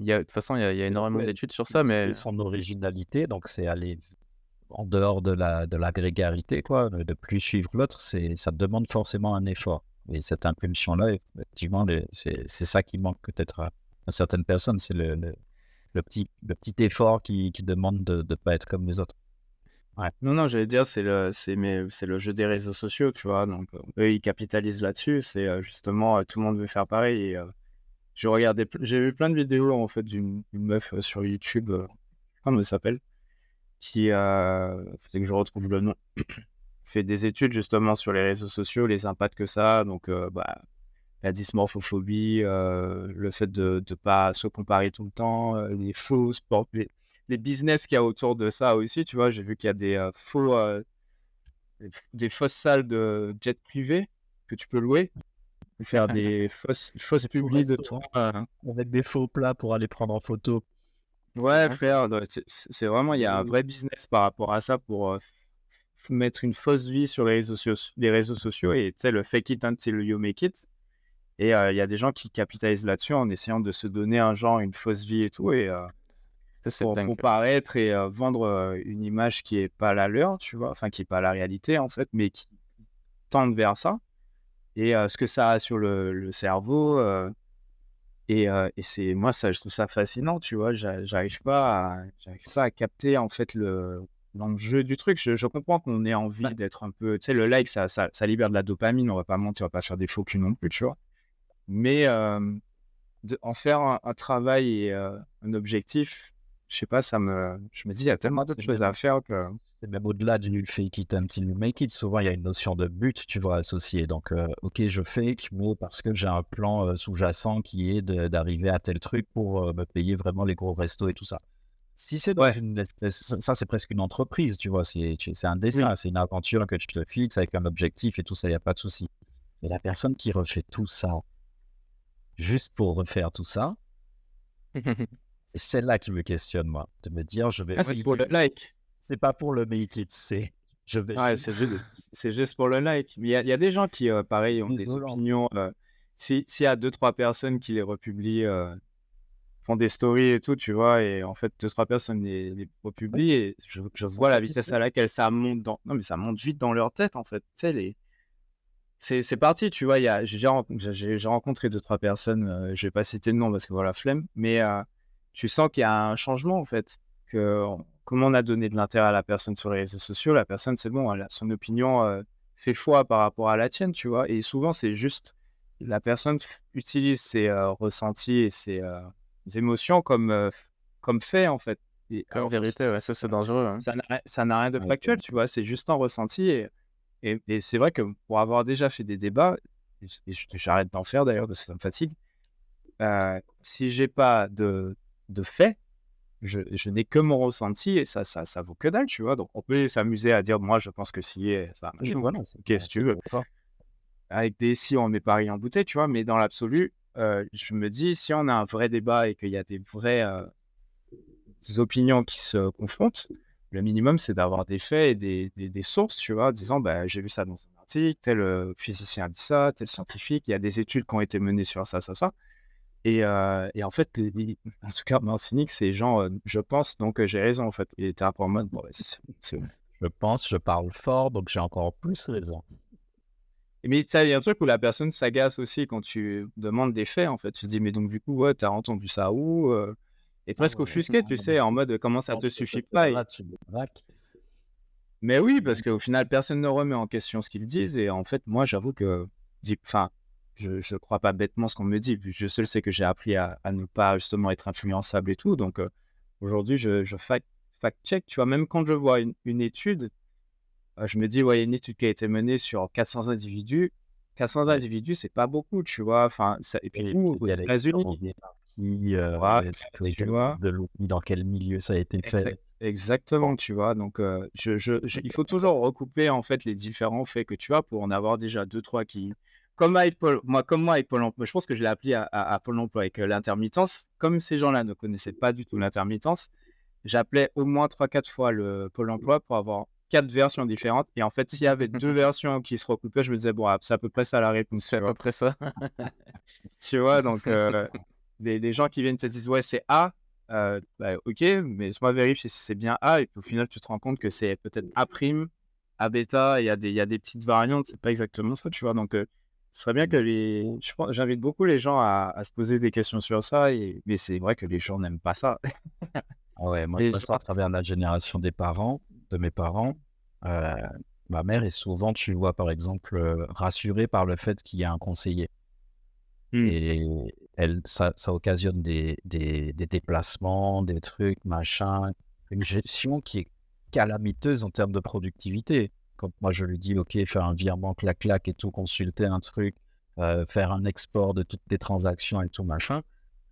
il y a de toute façon, il y a Et donc, énormément ouais, d'études sur ça, c'était mais son originalité, donc c'est aller en dehors de la grégarité, quoi, de plus suivre l'autre, ça demande forcément un effort. Et cette impulsion-là, effectivement, c'est ça qui manque peut-être à certaines personnes, c'est le petit effort qui demande de ne pas être comme les autres. Ouais. Non, non, j'allais dire, c'est le jeu des réseaux sociaux, tu vois. Donc, eux, ils capitalisent là-dessus. C'est justement, tout le monde veut faire pareil. Et j'ai vu plein de vidéos, en fait, d'une meuf sur YouTube, comment elle s'appelle, qui, faut que je retrouve le nom, fait des études justement sur les réseaux sociaux, les impacts que ça a. Donc, bah, la dysmorphophobie, le fait de ne pas se comparer tout le temps, les faux sports, les business qu'il y a autour de ça aussi, tu vois. J'ai vu qu'il y a des fausses salles de jet privé que tu peux louer, pour faire des fausses Des faux publis de toi. restaurants avec des faux plats pour aller prendre en photo. Ouais, frère, non, c'est vraiment, il y a un vrai business par rapport à ça pour mettre une fausse vie sur les réseaux sociaux et tu sais, le fake it until you make it. Et il y a des gens qui capitalisent là-dessus en essayant de se donner un genre, une fausse vie et tout, et ça, c'est dingue. pour paraître et vendre une image qui est pas la leur, tu vois, enfin qui est pas la réalité en fait, mais qui tendent vers ça. Et ce que ça a sur le cerveau, et c'est moi ça, je trouve ça fascinant, tu vois. J'arrive pas à capter en fait l'enjeu du truc. Je comprends qu'on ait envie Bah, d'être un peu, tu sais, le like, ça libère de la dopamine. On va pas mentir, on va pas faire des faux culs non plus, tu vois. Mais en faire un travail et un objectif, je sais pas, je me dis, il y a tellement d'autres C'est choses à même, faire que. c'est même au-delà du fake it until you make it. Souvent, il y a une notion de but, tu vois, associée. Donc, ok, je fake, mais parce que j'ai un plan sous-jacent qui est d'arriver à tel truc pour me payer vraiment les gros restos et tout ça. Si c'est dans Ouais, une espèce, ça c'est presque une entreprise, tu vois, c'est un oui. dessin, c'est une aventure que tu te fixes avec un objectif et tout ça, il n'y a pas de souci. Mais la personne qui refait tout ça, juste pour refaire tout ça, c'est celle-là qui me questionne, moi, de me dire, je vais Ah, ouais, c'est pour le like. c'est pas pour le make it, c'est je vais Ouais, juste c'est juste pour le like. Mais il y a des gens qui, pareil, c'est ont des désolant. opinions. S'il y a deux, trois personnes qui les republient, font des stories et tout, tu vois, et en fait, deux, trois personnes les Oui, republient, et je ils sont vois la vitesse satisfaits. à laquelle ça monte dans. Non, mais ça monte vite dans leur tête, en fait. Tu sais, c'est parti, tu vois. J'ai rencontré deux, trois personnes, je vais pas citer le nom parce que voilà, flemme, mais tu sens qu'il y a un changement, en fait. Comme on a donné de l'intérêt à la personne sur les réseaux sociaux, la personne, c'est bon, son opinion fait foi par rapport à la tienne, tu vois. Et souvent, c'est juste la personne utilise ses ressentis et ses émotions comme fait, en fait. Et, comme alors que vérité, ouais, ça, c'est dangereux, hein. ça n'a rien de Ouais, factuel, tu vois. C'est juste un ressenti. Et c'est vrai que pour avoir déjà fait des débats, j'arrête d'en faire d'ailleurs parce que ça me fatigue, si j'ai pas de faits, je n'ai que mon ressenti et ça vaut que dalle, tu vois. Donc on peut s'amuser à dire, moi je pense que si, et ça, oui, machin. voilà, Ok, si tu c'est veux. trop fort. Avec des si, on met paris en bouteille, tu vois, mais dans l'absolu, je me dis, si on a un vrai débat et qu'il y a des vraies opinions qui se confrontent, le minimum, c'est d'avoir des faits et des sources, tu vois, disant, bah, j'ai vu ça dans un article, tel physicien a dit ça, tel scientifique, il y a des études qui ont été menées sur ça, ça, ça. Et en fait, en tout cas, cynique, c'est genre, je pense, donc j'ai raison, en fait. Il était un peu en mode, bon, bah, c'est bon. Je pense, je parle fort, donc j'ai encore plus raison. Mais tu sais, il y a un truc où la personne s'agace aussi quand tu demandes des faits, en fait. Tu te dis, mais donc, du coup, ouais, t'as entendu ça où et Ah presque ouais, ouais. offusqué, Ah tu non, mais sais, en mode, comment ça quand te tu suffit cette pas là tu me braques. Mais oui, parce qu'au final, personne ne remet en question ce qu'ils disent. Et en fait, moi, j'avoue que, enfin, je crois pas bêtement ce qu'on me dit. Je seul sais que j'ai appris à ne pas justement être influençable et tout. Donc, aujourd'hui, je fact-check. Tu vois, même quand je vois une étude, je me dis, ouais, il y a une étude qui a été menée sur 400 individus. 400 Ouais. individus, c'est pas beaucoup, tu vois. Enfin, et puis Et nous, puis aux il y a les États-Unis, cerveaux. qui, Ouais, est-ce que tu vois? de l'outil, dans quel milieu ça a été fait. Exactement, tu vois? Donc, il faut toujours recouper, en fait, les différents faits que tu as pour en avoir déjà deux trois qui comme moi avec Pôle emploi, je pense que je l'ai appris à Pôle emploi avec, l'intermittence. Comme ces gens-là ne connaissaient pas du tout l'intermittence, j'appelais au moins trois quatre fois le Pôle emploi pour avoir 4 versions différentes et en fait, s'il y avait 2 versions qui se recoupaient, je me disais: «Bon, ah, c'est à peu près ça la réponse», C'est tu à peu vois? près ça. Tu vois? Donc, des gens qui viennent te disent: «Ouais, c'est A», bah, OK, mais laisse-moi vérifier si c'est bien A et puis au final, tu te rends compte que c'est peut-être A prime, A bêta, il y a des petites variantes, c'est pas exactement ça, tu vois? Donc, ce serait bien que j'invite beaucoup les gens à se poser des questions sur ça mais c'est vrai que les gens n'aiment pas ça. Ah ouais, moi je Les vois ça à gens travers la génération de mes parents. Heu, Ma mère est souvent, tu vois, par exemple, rassurée par le fait qu'il y a un conseiller mmh, et ça occasionne des déplacements, des trucs, machin, une gestion qui est calamiteuse en termes de productivité. Quand moi je lui dis: «OK, faire un virement clac clac et tout, consulter un truc, faire un export de toutes tes transactions et tout machin»,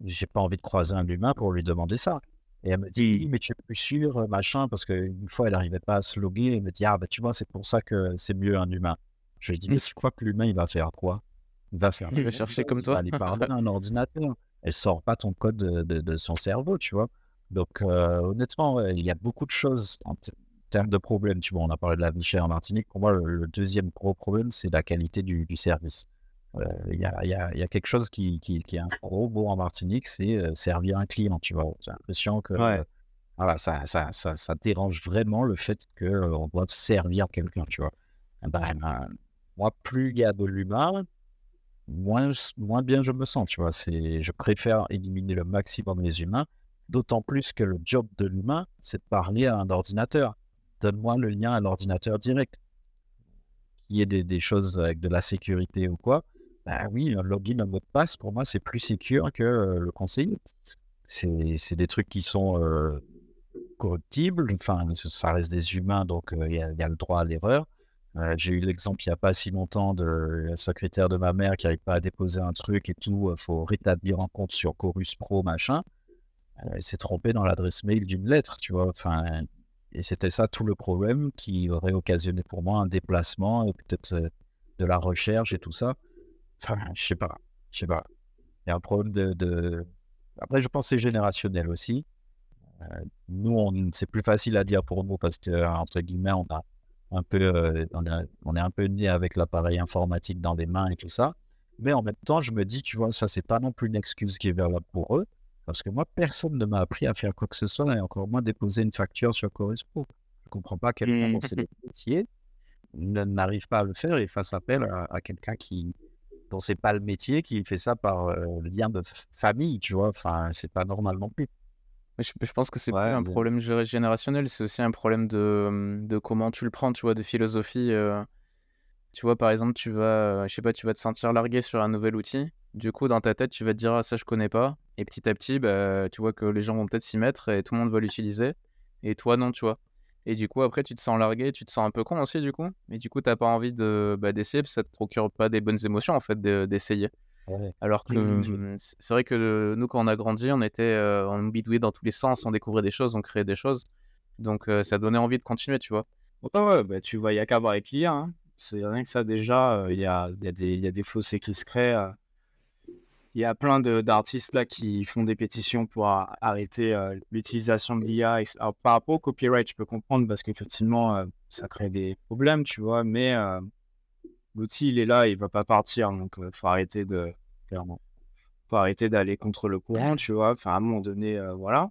j'ai pas envie de croiser un humain pour lui demander ça. Et elle me dit: «Oui, mmh, mais tu es plus sûr, machin», parce qu'une fois elle arrivait pas à se loguer. Elle me dit: «Ah bah, tu vois, c'est pour ça que c'est mieux un humain». Je lui dis: «Mais tu crois que l'humain, il va faire quoi? Il va faire la Il va même chercher comme chose, il va toi. aller parler à un ordinateur. Elle sort pas ton code de son cerveau», tu vois? Donc honnêtement, ouais, il y a beaucoup de choses en termes de problèmes, tu vois? On a parlé de la vie chère en Martinique. Pour moi, le 2e gros problème, c'est la qualité du service. Il y a quelque chose qui est un gros mot en Martinique, c'est, servir un client, tu vois? J'ai l'impression que, ouais, voilà, ça dérange vraiment le fait qu'on doive servir quelqu'un, tu vois? Eh ben, moi, plus il y a de l'humain, moins bien je me sens, tu vois? Je préfère éliminer le maximum les humains, d'autant plus que le job de l'humain, c'est de parler à un ordinateur. Donne-moi le lien à l'ordinateur direct. Qu'il y ait des choses avec de la sécurité ou quoi, bah oui, un login, un mot de passe, pour moi, c'est plus sécure que, le conseiller. C'est des trucs qui sont, corruptibles, enfin, ça reste des humains, donc il y a le droit à l'erreur. J'ai eu l'exemple il y a pas si longtemps de la secrétaire de ma mère qui n'arrive pas à déposer un truc et tout, faut rétablir un compte sur Chorus Pro, machin. Elle s'est trompée dans l'adresse mail d'une lettre, tu vois? Enfin, et c'était ça tout le problème qui aurait occasionné pour moi un déplacement et peut-être, de la recherche et tout ça. Enfin, je sais pas. Il y a un problème après je pense que c'est générationnel aussi. Nous, c'est plus facile à dire pour nous parce que, entre guillemets, on a un peu, on est un peu né avec l'appareil informatique dans les mains et tout ça. Mais en même temps, je me dis, tu vois, ça, c'est pas non plus une excuse qui est valable pour eux. Parce que moi, personne ne m'a appris à faire quoi que ce soit et encore moins déposer une facture sur Chorus Pro. Je comprends pas quelqu'un dont c'est mmh. le métier n'arrive pas à le faire et fasse appel à quelqu'un dont c'est pas le métier, qui fait ça par lien de famille, tu vois. Enfin, c'est pas normal non plus. Mais je pense que c'est plus Ouais, un problème générationnel, c'est aussi un problème de comment tu le prends, tu vois, de philosophie. Tu vois, par exemple, je sais pas, tu vas te sentir largué sur un nouvel outil. Du coup, dans ta tête, tu vas te dire: «Ah ça, je connais pas» et petit à petit, bah, tu vois que les gens vont peut-être s'y mettre et tout le monde va l'utiliser et toi non, tu vois? Et du coup, après, tu te sens largué, tu te sens un peu con aussi, du coup et du coup, t'as pas envie d'essayer parce que ça te procure pas des bonnes émotions, en fait, d'essayer. Ouais. Alors que, c'est vrai que, nous, quand on a grandi, on bidouillait dans tous les sens, on découvrait des choses, on créait des choses donc ça donnait envie de continuer, tu vois? ouais, ouais, bah, tu vois, il y a qu'à voir avec l'IA, hein. C'est rien que ça déjà, il y a des fossés qui se créent, il y a plein d'artistes là qui font des pétitions pour arrêter, l'utilisation de l'IA alors par rapport au copyright, je peux comprendre parce qu'effectivement, ça crée des problèmes, tu vois? Mais, l'outil, il est là, il va pas partir donc, faut arrêter clairement, faut arrêter d'aller contre le courant, tu vois? Enfin, à un moment donné, voilà.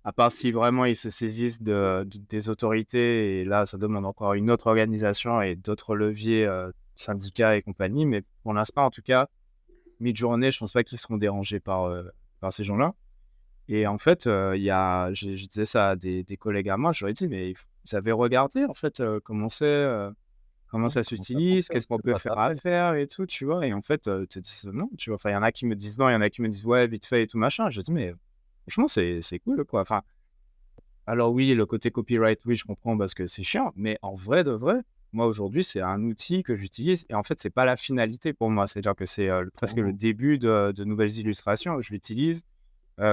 À part si vraiment ils se saisissent des autorités et là, ça demande encore une autre organisation et d'autres leviers, syndicats et compagnie. Mais pour l'instant, en tout cas, mid-journée, je pense pas qu'ils seront dérangés par ces gens-là. Et en fait, je disais ça à des collègues à moi, je leur ai dit: «Mais vous avez regardé en fait, comment Ouais, ça comment ça s'utilise? fonctionne? Qu'est-ce qu'on De peut quoi faire tu à appelles? faire et tout?» tu vois? Et en fait, ils te disent: «Non», tu vois? Enfin, il y en a qui me disent: «Non», il y en a qui me disent: «Ouais, vite fait et tout machin». Je dis: «Mais franchement, c'est cool, quoi». Enfin, alors oui, le côté copyright, oui, je comprends parce que c'est chiant, mais en vrai de vrai, moi aujourd'hui, c'est un outil que j'utilise et en fait, c'est pas la finalité pour moi. C'est-à-dire que c'est, presque le Clairement. début de nouvelles illustrations. Je l'utilise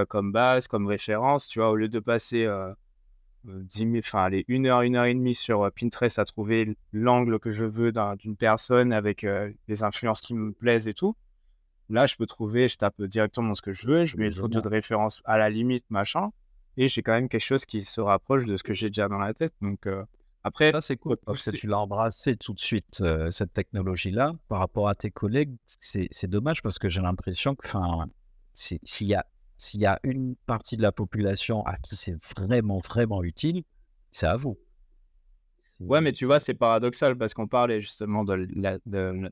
comme base, comme référence, tu vois, au lieu de passer 10 000, enfin, allez, 1 heure et demie sur Pinterest à trouver l'angle que je veux d'une personne avec les influences qui me plaisent et tout. Là, je tape directement ce que je veux, je mets une photo de référence à la limite, machin, et j'ai quand même quelque chose qui se rapproche de ce que j'ai déjà dans la tête. Donc, après, Ça, c'est cool parce que tu l'as embrassé tout de suite, cette technologie-là. Par rapport à tes collègues, c'est dommage parce que j'ai l'impression que, enfin, s'il y a une partie de la population à qui c'est vraiment, vraiment utile, c'est à vous. Ouais, mais tu vois, c'est paradoxal parce qu'on parlait justement de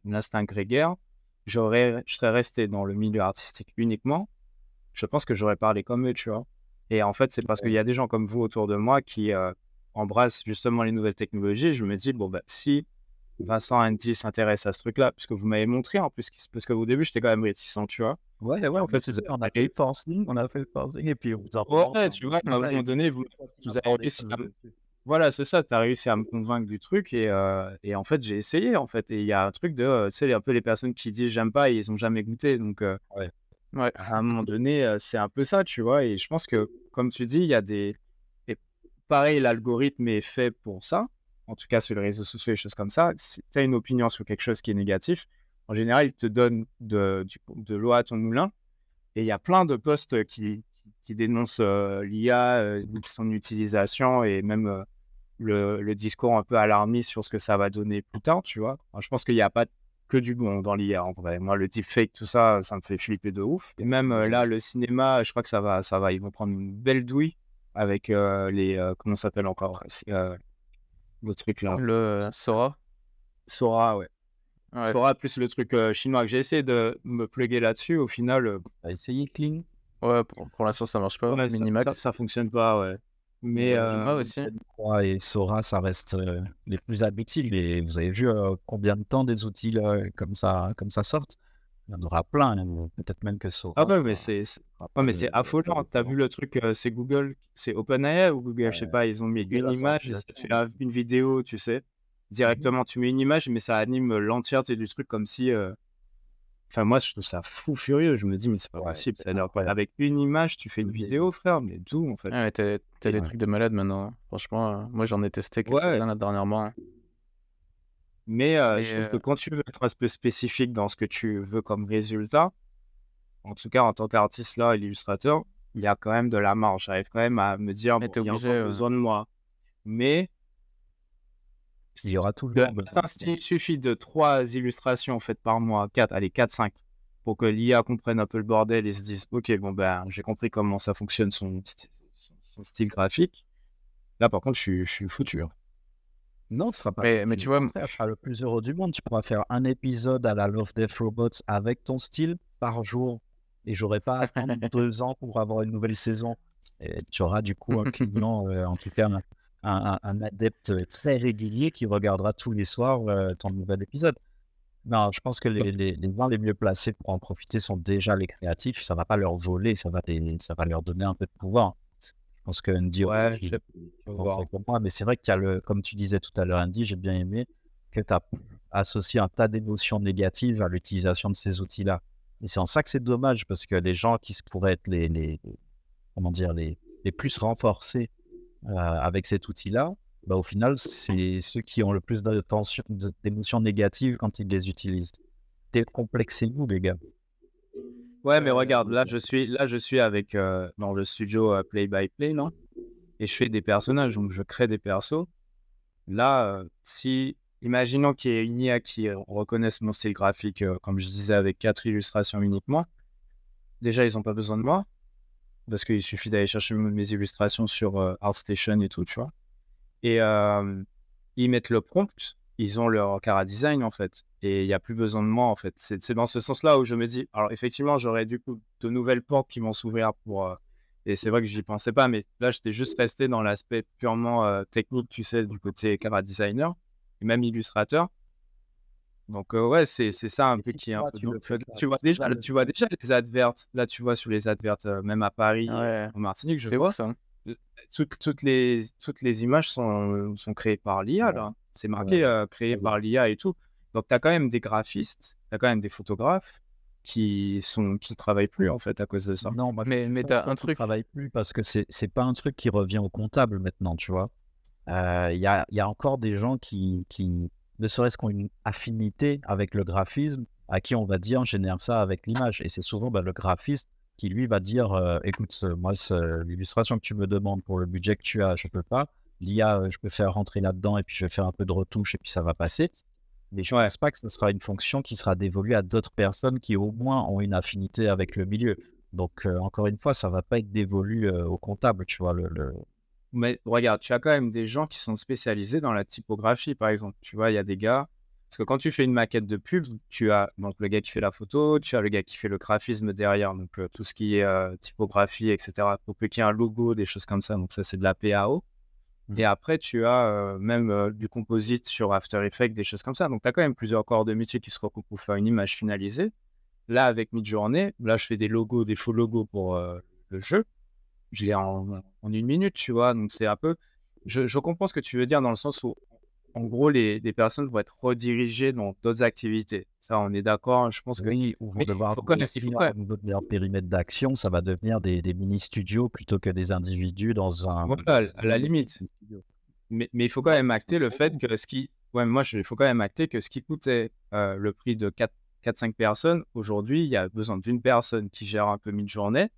l'instinct grégaire. Je serais resté dans le milieu artistique uniquement. Je pense que j'aurais parlé comme eux, tu vois. Et en fait, c'est parce qu'il y a des gens comme vous autour de moi qui embrassent justement les nouvelles technologies. Je me dis, bon, bah, si Vincent Andy s'intéresse à ce truc-là, puisque vous m'avez montré en plus, parce qu'au début, j'étais quand même réticent, tu vois. Ouais, En fait, on a fait le forcing, et puis on vous en ouais, tu vois, à un moment donné, vous avez réussi à voilà, c'est ça, tu as réussi à me convaincre du truc et en fait, j'ai essayé, en fait. Et il y a un truc de, tu sais, un peu les personnes qui disent j'aime pas et ils ont jamais goûté. Donc, Ouais. Ouais. à un moment donné, c'est un peu ça, tu vois. Et je pense que, comme tu dis, il y a des. Et pareil, l'algorithme est fait pour ça. En tout cas, sur les réseaux sociaux et choses comme ça. Si tu as une opinion sur quelque chose qui est négatif, en général, il te donne de l'eau à ton moulin. Et il y a plein de posts qui dénoncent l'IA, son utilisation et même le discours un peu alarmiste sur ce que ça va donner plus tard, tu vois. Alors, je pense qu'il n'y a pas que du bon dans l'IA, en vrai. Moi, le deepfake, tout ça, ça me fait flipper de ouf. Et même là, le cinéma, je crois que ça va. Ils vont prendre une belle douille avec comment ça s'appelle encore le truc là. Le Sora. Sora, ouais. Ouais. Sora plus le truc chinois que j'ai essayé de me plugger là-dessus. Au final, T'as essayé Kling? Ouais, pour l'instant, ça marche pas. ouais, Minimax. ça fonctionne pas, ouais. Mais Ah, aussi. Et Sora, ça reste les plus habituels. Et vous avez vu combien de temps des outils comme ça sortent? Il y en aura plein, hein. Peut-être même que Sora. ah ouais, mais c'est affolant. T'as vu le truc, c'est Google, c'est OpenAI ou Google, je sais pas, ils ont mis une image et ça te fait une vidéo, tu sais. Directement, tu mets une image, mais ça anime l'entièreté du truc comme si. Enfin, moi, je trouve ça fou furieux. Je me dis, mais c'est pas possible. c'est C'est-à-dire, avec une image, tu fais une vidéo, frère, mais d'où en fait? Ouais, t'as des Ouais. trucs de malade maintenant, hein. Franchement, moi j'en ai testé Ouais, quelques-uns là dernièrement, hein. mais Et je trouve que quand tu veux être un peu spécifique dans ce que tu veux comme résultat, en tout cas en tant qu'artiste là, illustrateur, il y a quand même de la marge. J'arrive quand même à me dire, mais bon, t'es il y a obligé. encore besoin de moi. Mais Il y aura tout le de, monde. attends, s'il suffit de 3 illustrations faites par mois, 4, allez, 4, 5, pour que l'IA comprenne un peu le bordel et se dise, ok, bon, ben, j'ai compris comment ça fonctionne son style graphique. Là, par contre, je suis foutu, hein. Non, ce sera pas Mais foutu. tu vois, Au contraire, tu seras le plus heureux du monde. Tu pourras faire un épisode à la Love Death Robots avec ton style par jour. Et j'aurai pas à attendre 2 ans pour avoir une nouvelle saison. Et tu auras du coup un client, en tout cas un adepte très régulier qui regardera tous les soirs ton nouvel épisode. Non, je pense que les gens les mieux placés pour en profiter sont déjà les créatifs. Ça va pas leur voler, ça va leur donner un peu de pouvoir. Je pense que Andy Ouais, aussi, je sais il pense comme moi, mais c'est vrai qu'il y a comme tu disais tout à l'heure, Andy, j'ai bien aimé que tu as associé un tas d'émotions négatives à l'utilisation de ces outils-là. Et c'est en ça que c'est dommage, parce que les gens qui pourraient être comment dire, les plus renforcés avec cet outil-là, bah, au final, c'est ceux qui ont le plus d'émotions négatives quand ils les utilisent. Décomplexez-vous, les gars. Ouais, mais regarde, là, je suis avec dans le studio Play by Play, non? Et je fais des personnages, donc je crée des persos. Là, si, imaginons qu'il y ait une IA qui reconnaisse mon style graphique, comme je disais, avec 4 illustrations uniquement. Déjà, ils n'ont pas besoin de moi, parce qu'il suffit d'aller chercher mes illustrations sur ArtStation et tout, tu vois. Et ils mettent le prompt, ils ont leur cara design en fait, et il n'y a plus besoin de moi en fait. C'est dans ce sens-là où je me dis, alors effectivement, j'aurais du coup de nouvelles portes qui vont s'ouvrir pour. Et c'est vrai que j'y pensais pas, mais là, j'étais juste resté dans l'aspect purement technique, tu sais, du côté cara designer et même illustrateur. Donc ouais, c'est ça un peu qui est un peu. Tu vois déjà les adverts. Là, tu vois sur les adverts, même à Paris, Ouais, en Martinique, je c'est ouf vois. ça. Toutes les images sont créées par l'IA, là. C'est marqué créé par l'IA et tout. Donc, tu as quand même des graphistes, tu as quand même des photographes, qui travaillent plus en fait à cause de ça. Non, moi, je suis Mais pas t'as sûr un qu'ils truc. travaillent plus parce que c'est pas un truc qui revient au comptable maintenant, tu vois. Il y a encore des gens qui, ne serait-ce qu'ont une affinité avec le graphisme, à qui on va dire: «Génère ça avec l'image» et c'est souvent, le graphiste qui lui va dire: «Écoute, moi, l'illustration que tu me demandes pour le budget que tu as, je peux pas. L'IA, je peux faire rentrer là-dedans et puis je vais faire un peu de retouche et puis ça va passer». Mais je Ouais. pense pas que ce sera une fonction qui sera dévolue à d'autres personnes qui, au moins, ont une affinité avec le milieu. Donc, encore une fois, ça va pas être dévolu, au comptable, tu vois? Mais regarde, tu as quand même des gens qui sont spécialisés dans la typographie, par exemple. Tu vois, il y a des gars. Parce que quand tu fais une maquette de pub, tu as donc le gars qui fait la photo, tu as le gars qui fait le graphisme derrière, donc tout ce qui est typographie, etc. Pour qu'il y ait un logo, des choses comme ça. Donc ça, c'est de la PAO. Et après, tu as même du composite sur After Effects, des choses comme ça. Donc tu as quand même plusieurs corps de métier qui se recoupent pour faire une image finalisée. Là, avec Midjourney, là, je fais des logos, des faux logos pour le jeu. Je l'ai en 1 minute, tu vois? Donc c'est un peu je comprends ce que tu veux dire dans le sens où, en gros, les personnes vont être redirigées dans d'autres activités. Ça, on est d'accord. Je pense que Oui, ou vont mais devoir il faut grossir quand au même niveau de leur périmètre d'action, ça va devenir des mini-studios plutôt que des individus dans un voilà, à la même limite. studio. Mais il faut quand Ouais, même ça acter le trop fait bon. que il faut quand même acter que ce qui coûtait, le prix de 4-5 personnes, aujourd'hui, il y a besoin d'une personne qui gère un peu Midjourney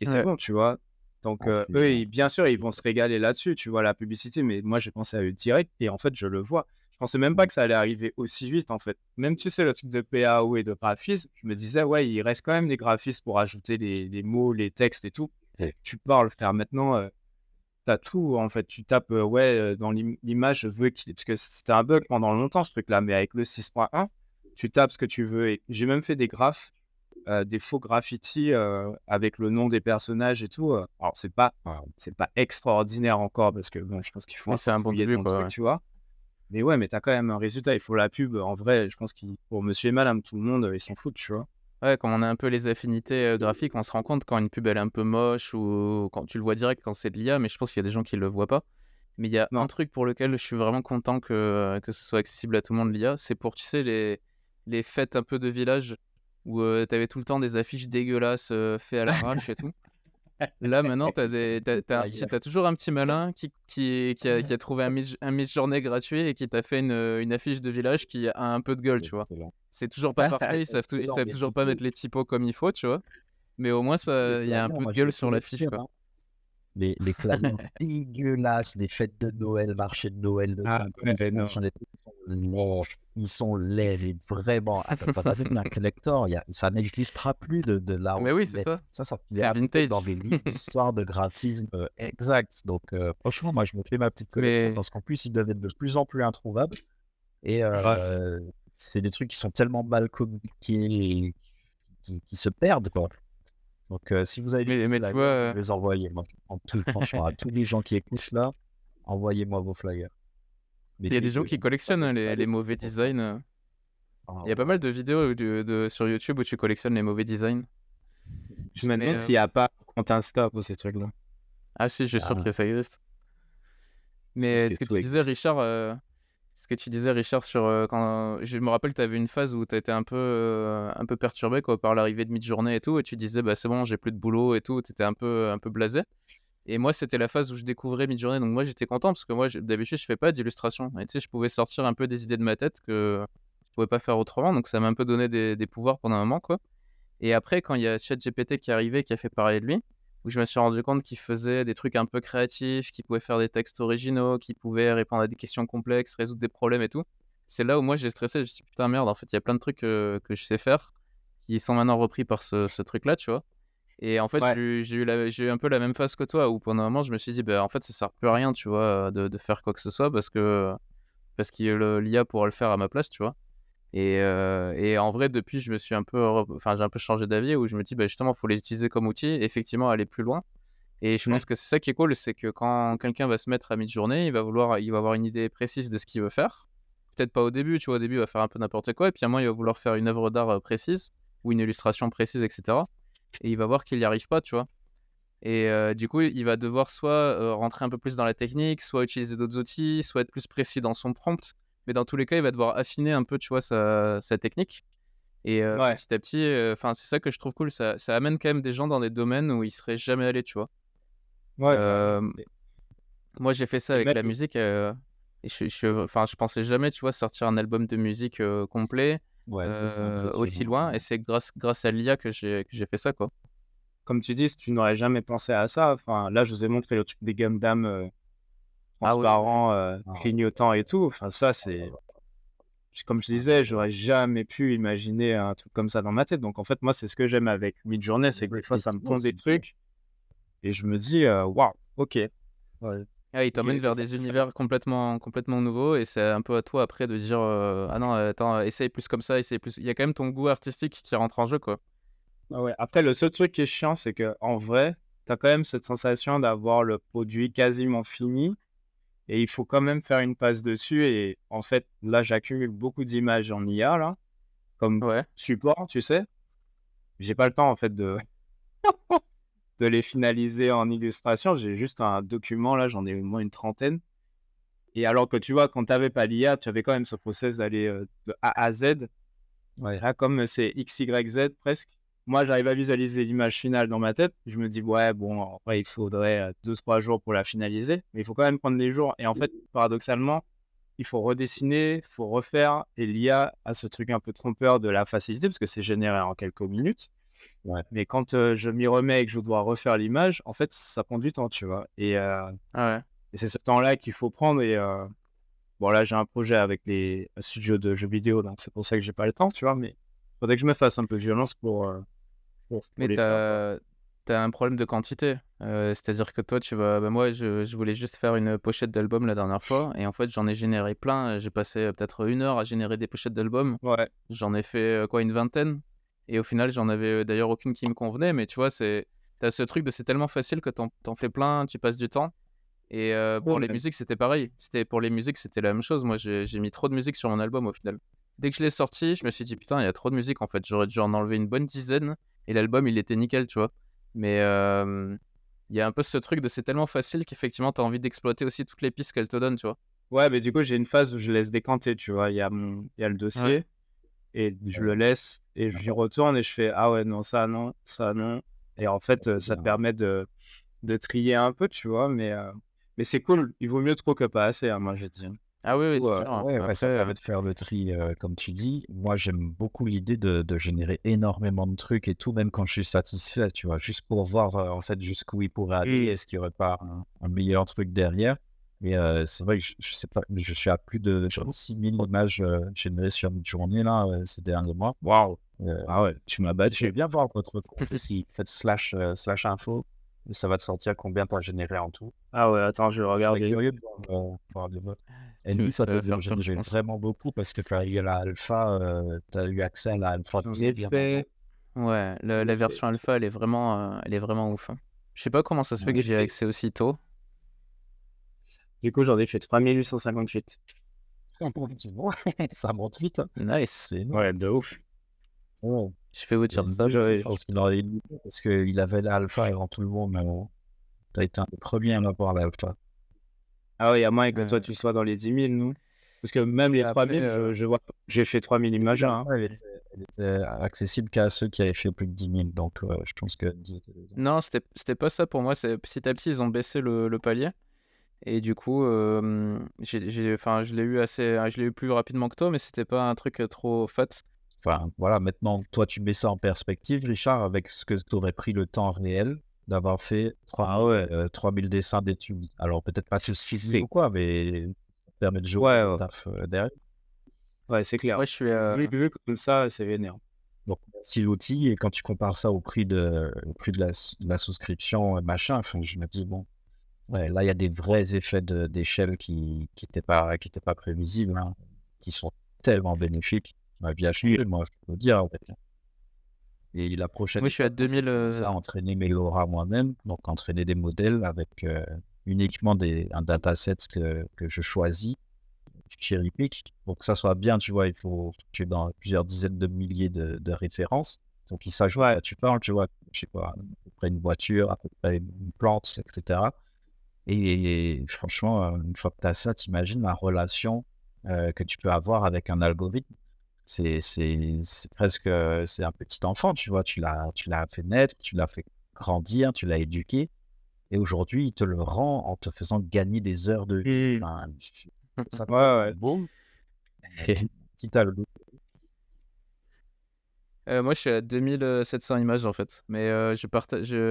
et c'est Ouais. bon, tu vois? Donc, Ah, je suis eux, bon. bien sûr, ils vont se régaler là-dessus, tu vois, la publicité, mais moi, j'ai pensé à eux direct et en fait, je le vois. Je pensais même pas que ça allait arriver aussi vite, en fait. Même, tu sais, le truc de PAO et de graphisme, je me disais: «Ouais, il reste quand même des graphistes pour ajouter les mots, les textes et tout». Tu parles, frère, maintenant, tu tout, en fait. Tu tapes, dans l'image, je veux qu'il parce que c'était un bug pendant longtemps, ce truc-là, mais avec le 6.1, tu tapes ce que tu veux et j'ai même fait des graphes, des faux graffitis, avec le nom des personnages et tout, alors c'est pas extraordinaire encore parce que bon, je pense qu'il faut Mais un c'est peu un bon fouiller début, dans le quoi. truc, Ouais. tu vois? Mais ouais, mais tu as quand même un résultat. Il faut la pub, en vrai, je pense qu'il pour monsieur et madame tout le monde, ils s'en foutent, tu vois? Ouais, quand on a un peu les affinités graphiques, on se rend compte quand une pub elle est un peu moche ou quand tu le vois direct quand c'est de l'IA, mais je pense qu'il y a des gens qui le voient pas. Mais il y a un Non. truc pour lequel je suis vraiment content que ce soit accessible à tout le monde l'IA, c'est pour, tu sais, les fêtes un peu de village où tu avais tout le temps des affiches dégueulasses faites à l'arrache et tout. Là, maintenant, t'as toujours un petit malin qui a trouvé un Midjourney gratuit et qui t'a fait une affiche de village qui a un peu de gueule, C'est tu vois. excellent. C'est toujours pas parfait, ils Excellent, savent mais toujours tu pas peux mettre les typos comme il faut, tu vois. Mais au moins, les ça, il y a un flyers, peu de moi je gueule les sur l'affiche, collectionne, quoi. hein. Les flyers dégueulasses des fêtes de Noël, marché de Noël de Ah ouais, Saint-Priest, non. machin, des trucs, ils sont laids, mais vraiment. Ah, ça va devenir un collector. Ça n'existera plus de l'art Mais oui, aussi c'est laid. ça. Ça C'est finira peut-être dans vintage. des livres d'histoire de graphisme exact. Donc, franchement, moi, je me fais ma petite collection Mais parce qu'en plus, ils deviennent de plus en plus introuvables. Et Ouais. c'est des trucs qui sont tellement mal communiqués et qui se perdent, quoi. Donc, si vous avez des petits mais tu vois, flyers, vous me les envoyez. Moi, je prends tout, franchement, à tous les gens qui écoutent là, envoyez-moi vos flyers. Mais il y a des gens dégueu, qui hein. Pas collectionnent des, hein, pas les des mauvais trop forts. designs. Ah Il y a pas ouais. mal de vidéos sur YouTube où tu collectionnes les mauvais designs. Je me Mais demande s'il y a pas un compte Insta pour ces trucs-là. ah si, je suis sûr Ah, que ça existe. Je pense Mais que tout existe. ce que tu disais, Richard, sur quand je me rappelle que tu avais une phase où tu étais un peu perturbé quoi, par l'arrivée de mi-journée et tout, et tu disais bah c'est bon, j'ai plus de boulot et tout, tu étais un peu blasé. Et moi, c'était la phase où je découvrais Midjourney, donc moi j'étais content parce que moi d'habitude je fais pas d'illustration. Et tu sais, je pouvais sortir un peu des idées de ma tête que je pouvais pas faire autrement, donc ça m'a un peu donné des pouvoirs pendant un moment quoi. Et après, quand il y a ChatGPT qui est arrivé, qui a fait parler de lui, où je me suis rendu compte qu'il faisait des trucs un peu créatifs, qu'il pouvait faire des textes originaux, qu'il pouvait répondre à des questions complexes, résoudre des problèmes et tout. C'est là où moi j'ai stressé, je me suis dit putain merde, en fait il y a plein de trucs que je sais faire qui sont maintenant repris par ce truc-là, tu vois. Et en fait, Ouais. j'ai eu un peu la même phase que toi, où pendant un moment je me suis dit, bah en fait ça sert plus à rien, tu vois, de faire quoi que ce soit parce que l'IA pourra le faire à ma place, tu vois. Et en vrai, depuis, je me suis un peu, enfin, j'ai un peu changé d'avis où je me dis, bah, justement, il faut les utiliser comme outil, effectivement, aller plus loin. Et je Mmh. pense que c'est ça qui est cool, c'est que quand quelqu'un va se mettre à mi-journée, il va avoir une idée précise de ce qu'il veut faire. Peut-être pas au début, tu vois, au début, il va faire un peu n'importe quoi, et puis à un moment, il va vouloir faire une œuvre d'art précise ou une illustration précise, etc. Et il va voir qu'il n'y arrive pas, tu vois. Et du coup, il va devoir soit rentrer un peu plus dans la technique, soit utiliser d'autres outils, soit être plus précis dans son prompt. Mais dans tous les cas, il va devoir affiner un peu, tu vois, sa technique. Et Ouais. petit à petit, enfin, c'est ça que je trouve cool, ça amène quand même des gens dans des domaines où ils seraient jamais allés, tu vois? Ouais, carrément. Hem, Moi, j'ai fait ça Et avec même la musique, et enfin, je pensais jamais, tu vois, sortir un album de musique, complet, Ouais, ça, c'est aussi impressionnant. loin, et c'est grâce à l'IA que j'ai fait ça, quoi. comme tu dis, si tu n'aurais jamais pensé à ça, enfin, là, je vous ai montré le truc des Gundam, Ah oui, oui, oui. transparents, Ah, clignotants et tout. Enfin, ça, c'est comme je disais, j'aurais jamais pu imaginer un truc comme ça dans ma tête. Donc, en fait, moi, c'est ce que j'aime avec Midjourney, c'est que des fois, ça me pond des trucs et je me dis: «Waouh, OK, ouais, Ah, il OK» t'emmène et vers ça des ça univers complètement nouveaux, et c'est un peu à toi après de dire, «Ah non, attends, essaye plus comme ça, essaye plus». Il y a quand même ton goût artistique qui rentre en jeu, quoi. ah ouais, après le seul truc qui est chiant, c'est que en vrai, tu as quand même cette sensation d'avoir le produit quasiment fini et il faut quand même faire une passe dessus et en fait, là, j'accumule beaucoup d'images en IA là, comme Ouais. support, tu sais? J'ai pas le temps en fait de de les finaliser en illustration. J'ai juste un document là, j'en ai au moins une trentaine et alors que tu vois, quand tu avais pas l'IA, tu avais quand même ce process d'aller, de A à Z. ouais. Là, comme c'est X, Y, Z presque, moi, j'arrive à visualiser l'image finale dans ma tête. Je me dis: «Ouais, bon, en vrai, il faudrait, 2-3 jours pour la finaliser», mais il faut quand même prendre les jours et en fait, paradoxalement, il faut redessiner, il faut refaire et l'IA a ce truc un peu trompeur de la facilité parce que c'est généré en quelques minutes. Ouais. Mais quand, je m'y remets et que je dois refaire l'image, en fait, ça prend du temps, tu vois? Ah ouais. Et c'est ce temps-là qu'il faut prendre bon là, j'ai un projet avec les studios de jeux vidéo, donc c'est pour ça que j'ai pas le temps, tu vois? Mais faudrait que je me fasse un peu de violence pour Mais les faire, quoi. t'as un problème de quantité. C'est-à-dire que toi, moi, je voulais juste faire une pochette d'album la dernière fois, et en fait, j'en ai généré plein. J'ai passé, peut-être 1 heure à générer des pochettes d'albums. Ouais, J'en ai fait, quoi, une vingtaine, et au final, j'en avais, d'ailleurs aucune qui me convenait. Mais tu vois, t'as ce truc de c'est tellement facile que t'en fais plein, tu passes du temps. Et trop pour les même. musiques, c'était pareil. Pour les musiques, c'était la même chose. Moi, j'ai mis trop de musique sur mon album au final. Dès que je l'ai sorti, je me suis dit: «Putain, il y a trop de musique en fait». J'aurais dû en enlever une bonne dizaine, et l'album, il était nickel, tu vois? Mais il y a un peu ce truc de c'est tellement facile qu'effectivement, tu as envie d'exploiter aussi toutes les pistes qu'elle te donne, tu vois? Ouais, mais du coup, j'ai une phase où je laisse décanter, tu vois? Il y a le Ouais. dossier et je Ouais. le laisse et j'y retourne et je fais: «Ah ouais, non, ça non» et en fait, C'est ça bien. te permet de trier un peu, tu vois? Mais c'est cool. Il vaut mieux trop que pas assez, hein, moi, j'ai dit, hein. Ah oui, oui, Ou, c'est sûr, hein. Ouais, ouais, Après, ça permet de faire le tri, comme tu dis. Moi, j'aime beaucoup l'idée de générer énormément de trucs et tout, même quand je suis satisfait, tu vois? Juste pour voir, en fait, jusqu'où il pourrait aller. mmh, Est-ce qu'il y aurait pas un meilleur truc derrière? Mais, c'est vrai que je sais pas, mais je suis à plus de genre 6 000 images, générées sur une journée là, ces derniers mois. waouh! Heu, Ah ouais, tu m'as je vais battu. bien voir votre compte si faites slash info et ça va te sortir combien tu as généré en tout. Ah ouais, attends, je vais Je serais regarder. curieux de voir les vôtres. tu Andy, toi, ça tu as va dû en faire peur, je générer pense. vraiment beaucoup parce que tu as eu l'alpha, tu as eu accès à l'alpha J'en bien, ai bien avant. fait Ouais, j'en la ai fait version alpha, elle est vraiment ouf, hein. Je sais pas comment ça se Ouais. fait que j'en ai j'y ai fait accès aussitôt. du coup, j'en ai fait 3858. Effectivement, ça monte vite, hein. Nice. C'est énorme. Ouais, de ouf. Ouais. Je vais vous Et dire ça ça. aussi, je J'aurais pense qu'il aurait eu parce qu'il avait l'alpha avant tout le monde, tu as été un des premiers à l'avoir l'alpha. Ah ouais, il y a moyen que toi, Heu, tu sois dans les 10 000, non? Parce que même les Après, 3000, je vois j'ai fait 3000 Au début, images là, hein. l'alpha, elle était accessible qu'à ceux qui avaient fait plus de 10 000 donc je pense que Andy était dedans. non, c'était pas ça pour moi. C'est petit à petit, ils ont baissé le palier, et du coup, enfin, je l'ai eu plus rapidement que toi, mais c'était pas un truc, trop fat. Enfin, voilà, maintenant, toi, tu mets ça en perspective, Richard, avec ce que tu aurais pris le temps réel d'avoir fait Ah ouais, 3000 dessins d'études. Alors, peut-être pas tout suivi c'est ou quoi, mais ça te permet de jouer ouais, le ouais, taf derrière. ouais, c'est clair. Ouais, je suis, Vu comme ça, c'est vénère. Donc, si l'outil, et quand tu compares ça au prix de la souscription, machin, enfin, je me dis, bon, ouais, là, il y a des vrais effets d'échelle qui étaient pas prévisibles, hein, qui sont tellement bénéfiques. Ma vie a changé, moi, je peux le dire. Et la prochaine moi, je suis à étape, c'est de 2000, commencer à entraîner mes LoRa moi-même, donc entraîner des modèles avec uniquement un dataset que je choisis, du cherry pick. Pour que ça soit bien, tu vois, il faut que tu aies dans plusieurs dizaines de milliers de références. Donc, il s'agit de Ouais, quoi tu parles, tu vois, je sais pas, à peu près une voiture, à peu près une plante, etc. Et franchement, une fois que tu as ça, tu imagines la relation que tu peux avoir avec un algorithme. C'est presque, c'est un petit enfant, tu vois. Tu l'as fait naître, tu l'as fait grandir, tu l'as éduqué. Et aujourd'hui, il te le rend en te faisant gagner des heures de vie. Enfin, je trouve ça Ouais, tellement ouais. beau. Et si t'as le goût. Moi, je suis à 2700 images en fait, mais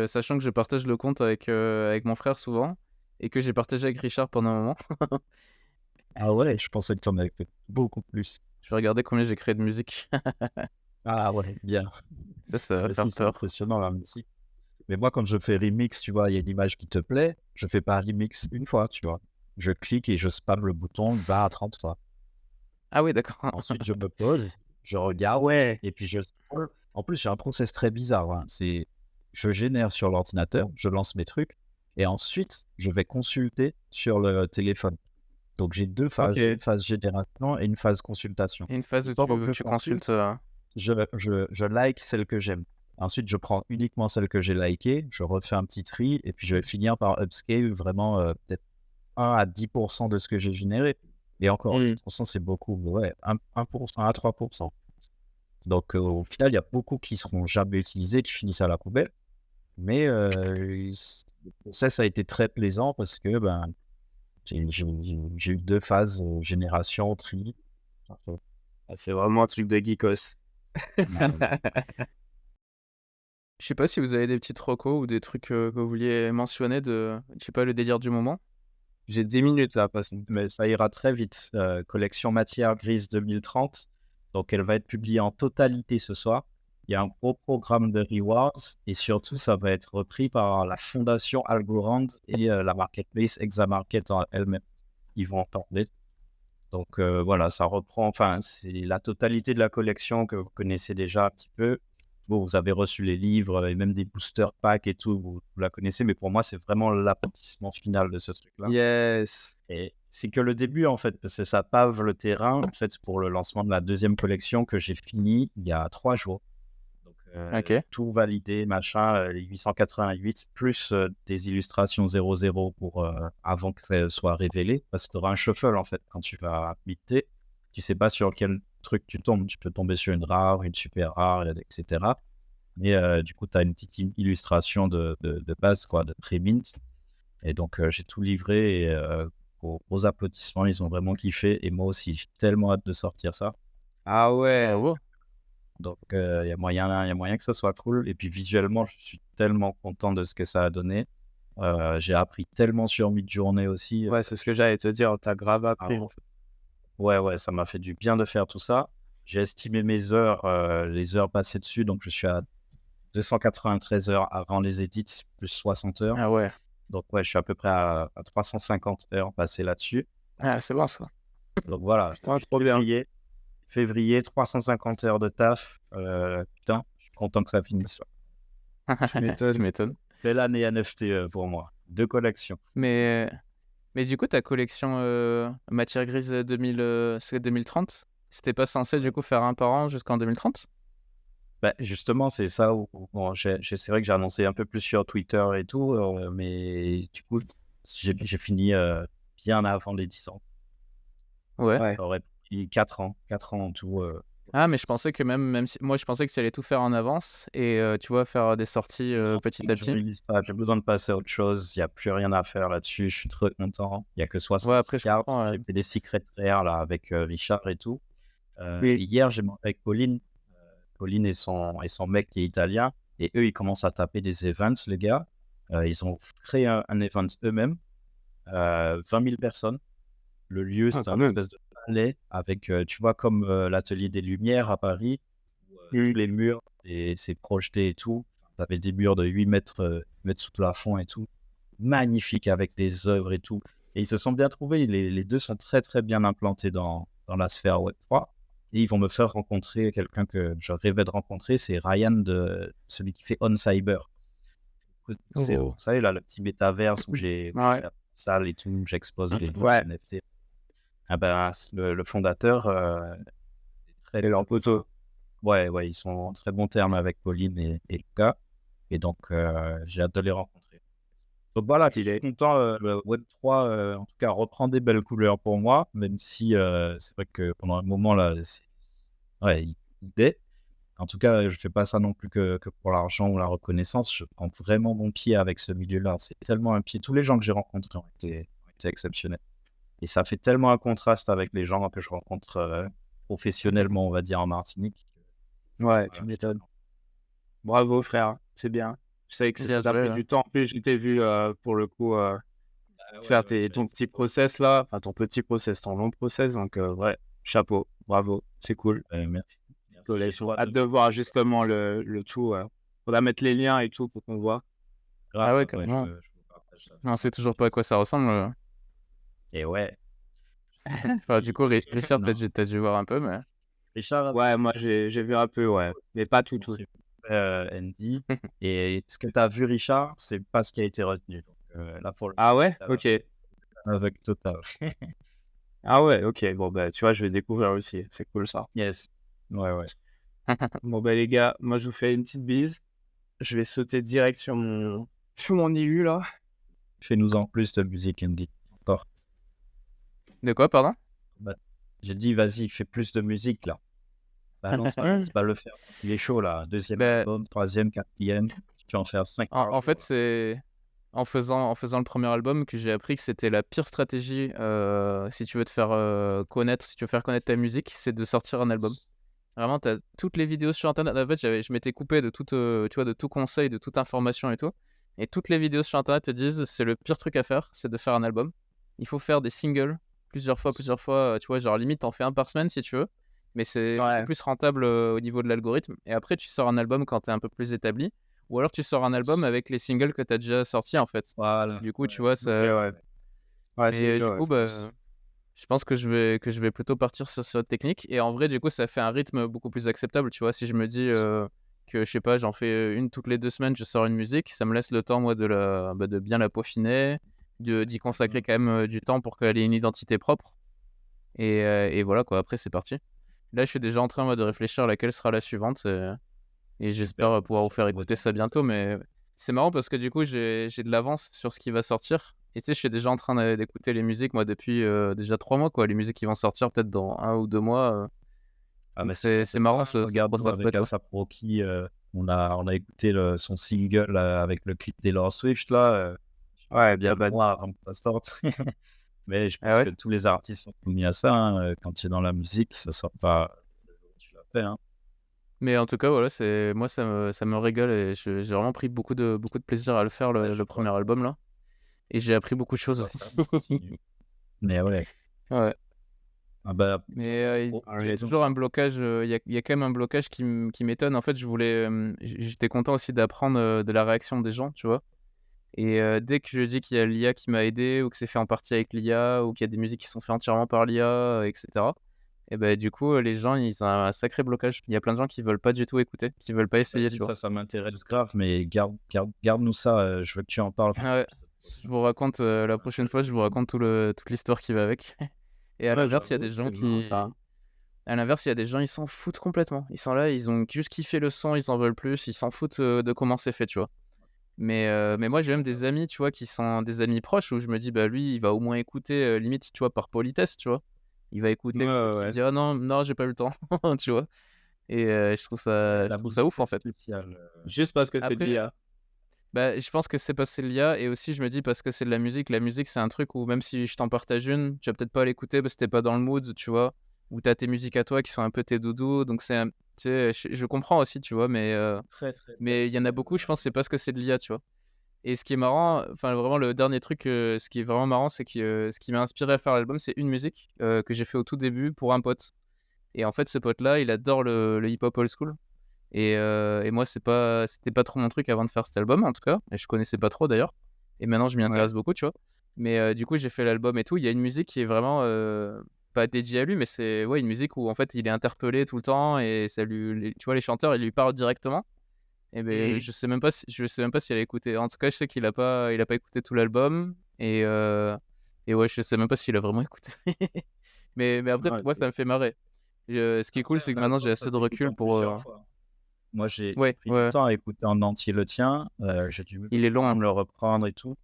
sachant que je partage le compte avec mon frère souvent et que j'ai partagé avec Richard pendant un moment. Ah ouais, je pensais que tu en avais fait beaucoup plus. Je vais regarder combien j'ai créé de musique. Ah ouais, bien. Ça Ça va faire aussi, c'est peur. impressionnant la musique. Mais moi, quand je fais remix, tu vois, il y a une image qui te plaît, je fais pas remix une fois, tu vois. Je clique et je spam le bouton 20 à 30 fois. Ah oui, d'accord. Ensuite, je me pose, je regarde Ouais. et puis je scroll. En plus, j'ai un process très bizarre, hein. C'est, je génère sur l'ordinateur, je lance mes trucs et ensuite, je vais consulter sur le téléphone. Donc, j'ai deux phases, Ok. une phase génération et une phase consultation. Et une phase Et où pendant que tu, je tu consultes. consulte, je like celle que j'aime. Ensuite, je prends uniquement celle que j'ai likée, je refais un petit tri et puis je vais finir par upscale vraiment peut-être 1 à 10% de ce que j'ai généré. Et encore, Hmm. 10%, c'est beaucoup. Ouais, 1% à 3%. Donc, au final, il y a beaucoup qui seront jamais utilisés, qui finissent à la poubelle. Mais ça a été très plaisant parce que ben, j'ai eu deux phases, génération, tri. Parfait. Ah, c'est vraiment un truc de geekos. Je sais pas si vous avez des petites recos ou des trucs que vous vouliez mentionner je sais pas, le délire du moment. J'ai 10 minutes là, mais ça ira très vite. Collection Matière Grise 2030. Donc, elle va être publiée en totalité ce soir. Il y a un gros programme de rewards et surtout, ça va être repris par la fondation Algorand et la marketplace Examarket en elle-même. Ils vont en parler. Donc, voilà, ça reprend, enfin, c'est la totalité de la collection que vous connaissez déjà un petit peu. Bon, vous avez reçu les livres et même des booster packs et tout, vous la connaissez, mais pour moi, c'est vraiment l'aboutissement final de ce truc-là. Yes. Et c'est que le début, en fait, parce que ça pave le terrain, en fait, pour le lancement de la deuxième collection que j'ai fini il y a 3 jours. Donc, Ok. tout validé, machin, les 888, plus des illustrations 00 pour, avant que ça soit révélé, parce que tu auras un shuffle, en fait, quand tu vas miter. Tu sais pas sur quel truc tu tombes. Tu peux tomber sur une rare, une super rare, etc. Et du coup, tu as une petite illustration de base, quoi, de pré-mint. Et donc, j'ai tout livré et aux applaudissements, ils ont vraiment kiffé. Et moi aussi, j'ai tellement hâte de sortir ça. Ah ouais. Bravo. Donc, il y a moyen que ça soit cool. Et puis, visuellement, je suis tellement content de ce que ça a donné. J'ai appris tellement sur Midjourney aussi. Ouais, c'est ce que j'allais te dire. T'as grave appris, en fait. Ouais, ça m'a fait du bien de faire tout ça. J'ai estimé mes heures, les heures passées dessus. Donc, je suis à 293 heures avant les edits, plus 60 heures. Ah ouais. Donc, ouais, je suis à peu près à 350 heures passées là-dessus. Ah, c'est bon ça. Donc, voilà. Putain, trop bien. Février, 350 heures de taf. Putain, je suis content que ça finisse. Tu m'étonnes. Belle année NFT pour moi. 2 collections. Mais, mais du coup, ta collection Matière Grise 2030, c'était pas censé du coup faire un par an jusqu'en 2030? Bah, justement, c'est ça où bon, c'est vrai que j'ai annoncé un peu plus sur Twitter et tout, mais du coup, j'ai fini bien avant les 10 ans. Ouais. Ouais. Ça aurait pris 4 ans en tout. Ah, mais je pensais que même si moi je pensais que tu allais tout faire en avance et tu vois faire des sorties petit à Je petit. réalise pas, j'ai besoin de passer à autre chose. Il n'y a plus rien à faire là-dessus. Je suis trop content. Il n'y a que Ouais, 60 après je cartes. comprends. J'ai fait des secrets rares là avec Richard et tout. Oui. Et hier, j'ai mangé avec Pauline. Pauline et son mec qui est italien. Et eux, ils commencent à taper des events, les gars. Ils ont créé un event eux-mêmes. 20 000 personnes. Le lieu, c'est quand un même. espèce de palais avec, tu vois, comme l'Atelier des Lumières à Paris, où tous les murs, et c'est projeté et tout. Tu avais des murs de 8 mètres sous plafond et tout. Magnifique avec des œuvres et tout. Et ils se sont bien trouvés. Les deux sont très, très bien implantés dans la sphère Web3. Et ils vont me faire rencontrer quelqu'un que je rêvais de rencontrer. C'est Ryan, celui qui fait On Cyber. C'est, Oh. vous savez, là, le petit métaverse où j'ai Ouais. la salle et tout, où j'expose les Ouais. NFT. Ah ben, le fondateur, est C'est leur poteau. ouais, ils sont en très bons termes avec Pauline et Lucas. Et donc, j'ai hâte de les rencontrer. Donc voilà, je suis content. Le Web3, en tout cas, reprend des belles couleurs pour moi, même si c'est vrai que pendant un moment, là, c'est ouais, idée. En tout cas, je fais pas ça non plus que pour l'argent ou la reconnaissance. Je prends vraiment mon pied avec ce milieu-là. C'est tellement un pied. Tous les gens que j'ai rencontrés ont été exceptionnels. Et ça fait tellement un contraste avec les gens que je rencontre professionnellement, on va dire, en Martinique. Ouais, tu Voilà. m'étonnes. Bravo, frère. C'est bien. Je savais que ça Bien t'a joué, pris là. du temps. En plus, je t'ai vu pour le coup faire ton petit process là. Enfin, ton petit process, ton long process. Donc, ouais, chapeau. Bravo. C'est cool. Merci. J'ai J'ai droit hâte de voir justement le tout. Faudra mettre les liens et tout pour qu'on voit. Ah ouais, grave, ouais, je carrément. vous partage ça. On sait toujours pas à quoi ça ressemble. Et ouais. Enfin, du coup, Richard, Non. t'as dû voir un peu, mais... Richard, Ouais, moi j'ai vu un peu, ouais. Mais pas tout. Andy. Et ce que tu as vu, Richard, c'est pas ce qui a été retenu. Donc, là, pour le Ah coup, ouais? c'était Ok. un aveugle total. Ah ouais, ok. Bon, bah, tu vois, je vais découvrir aussi. C'est cool ça. Yes. Ouais. Bon, bah, les gars, moi je vous fais une petite bise. Je vais sauter direct sur mon élu là. Fais-nous en plus de musique, Andy. Encore. De quoi, pardon? J'ai dit, vas-y, fais plus de musique, là. Balance pas le faire. Il est chaud, là. Deuxième Bah, album, troisième, quatrième. Tu vas en faire 5 par en jour, fait, là. c'est en faisant le premier album que j'ai appris que c'était la pire stratégie si tu veux te faire connaître, si tu veux faire connaître ta musique, c'est de sortir un album. Vraiment, t'as toutes les vidéos sur internet. En fait, je m'étais coupé de tout, tu vois, de tout conseil, de toute information et tout. Et toutes les vidéos sur internet te disent c'est le pire truc à faire, c'est de faire un album. Il faut faire des singles plusieurs fois. Tu vois, genre limite, t'en fais un par semaine si tu veux. Mais c'est beaucoup Ouais. plus rentable au niveau de l'algorithme. Et après, tu sors un album quand t'es un peu plus établi. Ou alors, tu sors un album avec les singles que t'as déjà sortis en fait. Voilà. Du coup, tu Ouais. vois, Ok, ça. ouais. Ouais, c'est Mais mieux, du ouais, coup, je bah, pense. je pense que je vais plutôt partir sur cette technique. Et en vrai, du coup, ça fait un rythme beaucoup plus acceptable. Tu vois, si je me dis que, je sais pas, j'en fais une toutes les 2 semaines, je sors une musique, ça me laisse le temps, moi, de bien la peaufiner, d'y consacrer quand même du temps pour qu'elle ait une identité propre. Et voilà, quoi. Après, c'est parti. Là, je suis déjà en train, moi, de réfléchir à laquelle sera la suivante. Et j'espère Super. pouvoir vous faire écouter ça bientôt. Mais c'est marrant parce que du coup, j'ai de l'avance sur ce qui va sortir. Et tu sais, je suis déjà en train d'écouter les musiques, moi, depuis déjà 3 mois, quoi. Les musiques qui vont sortir peut-être dans 1 ou 2 mois. Ah, mais Donc c'est bien c'est de marrant faire. ce Regarde, nous, process-là, avec quoi. Asap Rocky, on a écouté son single avec le clip Taylor Swift, là. Ouais, bien, Bien bah, moi avant que ça sorte. Mais je Ah pense ouais? que tous les artistes sont soumis à ça. Quand tu es dans la musique, ça sort pas le jour où tu l'as fait. Hein. Mais en tout cas, voilà, moi, ça me régale et j'ai vraiment pris beaucoup de plaisir à le faire, Ouais, je le vois premier ça. album, là. Et j'ai appris beaucoup de Je choses vois aussi. ça. Continue. Mais ouais. Ouais. Ah bah, Mais il y a arrête. toujours un blocage, il y a quand même un blocage qui m'étonne. En fait, j'étais content aussi d'apprendre de la réaction des gens, tu vois. Et dès que je dis qu'il y a l'IA qui m'a aidé ou que c'est fait en partie avec l'IA ou qu'il y a des musiques qui sont faites entièrement par l'IA, etc. Et ben du coup, les gens, ils ont un sacré blocage. Il y a plein de gens qui veulent pas du tout écouter, qui veulent pas essayer, tu vas-y, vois. ça m'intéresse grave, mais garde-nous ça. Je veux que tu en parles pour Ah ouais, l'épisode je prochain. vous raconte la prochaine fois, je vous raconte toute l'histoire qui va avec. Et à Ouais, l'inverse, il y a des j'avoue, gens c'est marrant ça. à l'inverse, il y a des gens, ils s'en foutent complètement. Ils sont là, ils ont juste kiffé le son, ils en veulent plus, ils s'en foutent de comment c'est fait, tu vois. Mais moi, j'ai même des amis, tu vois, qui sont des amis proches où je me dis, bah lui, il va au moins écouter, limite, tu vois, par politesse, tu vois. Il va écouter Ouais, le truc, il me ouais. dit, ah non, non, j'ai pas eu le temps, tu vois. Et je La trouve ça musique, ouf, c'est en fait. spécial. Juste parce que c'est de Après, l'IA. bah, je pense que c'est parce que c'est l'IA et aussi, je me dis, parce que c'est de la musique. La musique, c'est un truc où même si je t'en partage une, tu vas peut-être pas l'écouter parce que t'es pas dans le mood, tu vois. Ou t'as tes musiques à toi qui sont un peu tes doudous. Donc, tu sais, je comprends aussi, tu vois, Très, très mais il y en a personnel. beaucoup, je pense, c'est parce que c'est de l'IA, tu vois. Et ce qui est marrant, enfin vraiment le dernier truc, ce qui est vraiment marrant, c'est que ce qui m'a inspiré à faire l'album, c'est une musique que j'ai fait au tout début pour un pote. Et en fait, ce pote-là, il adore le hip-hop old school. Et moi, c'était pas trop mon truc avant de faire cet album, en tout cas. Et je connaissais pas trop d'ailleurs. Et maintenant, je m'y Ouais. intéresse beaucoup, tu vois. Mais du coup, j'ai fait l'album et tout. Il y a une musique qui est vraiment pas dédiée à lui, mais c'est ouais, une musique où en fait, il est interpellé tout le temps et tu vois, les chanteurs, ils lui parlent directement. Et ben, je sais même pas s'il a écouté. En tout cas, je sais il a pas écouté tout l'album et ouais, je sais même pas s'il a vraiment écouté. Mais après, Ouais, moi, ça me fait marrer. Ce qui est cool, Après, c'est un que maintenant, j'ai album, ça assez de s'écoute recul en pour. plusieurs fois. Moi, j'ai Ouais, pris du ouais, temps à écouter en entier le tien. J'ai dû il est long, quand hein. même le reprendre et tout.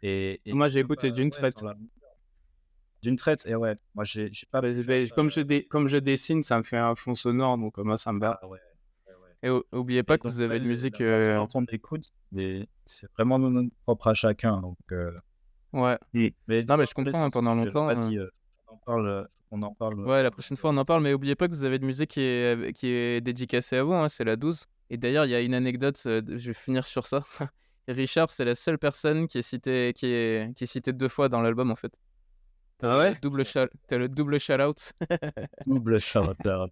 Et moi, tu j'ai peux écouté pas. d'une Ouais, traite. d'une traite. Et ouais, moi, j'ai pas. Comme je dessine, ça me fait un fond sonore, donc moi, ça me va. Ah ouais. Et oubliez pas que vous avez de musique. La façon dont on écoute, c'est vraiment propre à chacun. Donc, Ouais. mais Non, mais je comprends, hein, pendant longtemps. Vas-y, on en parle. Ouais, la prochaine fois, on en parle, mais oubliez pas que vous avez de musique qui est dédicacée à vous, hein, c'est la 12. Et d'ailleurs, il y a une anecdote, je vais finir sur ça. Richard, c'est la seule personne qui est citée 2 fois dans l'album, en fait. Ah ouais? T'as le double shout-out. Double chanteur.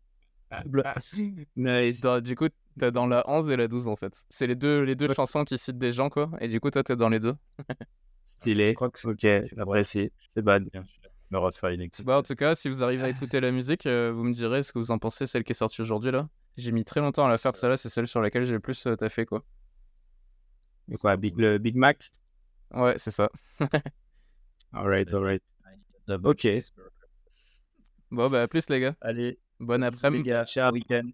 Nice. Du coup, t'as dans la 11 et la 12, en fait. C'est les deux chansons qui citent des gens, quoi. Et du coup, toi, t'es dans les deux. Stylé. Je crois que Ok, j'apprécie. C'est bad. me refaire une Bah, en tout cas, si vous arrivez à écouter la musique, vous me direz ce que vous en pensez, celle qui est sortie aujourd'hui, là. J'ai mis très longtemps à la faire, celle-là, c'est celle sur laquelle j'ai le plus taffé, quoi. Et quoi, le Big Mac? Ouais, c'est ça. Alright. Ok. Bon, bah, à plus, les gars. Allez, Bonne bisous les après-midi. gars, ciao, week-end.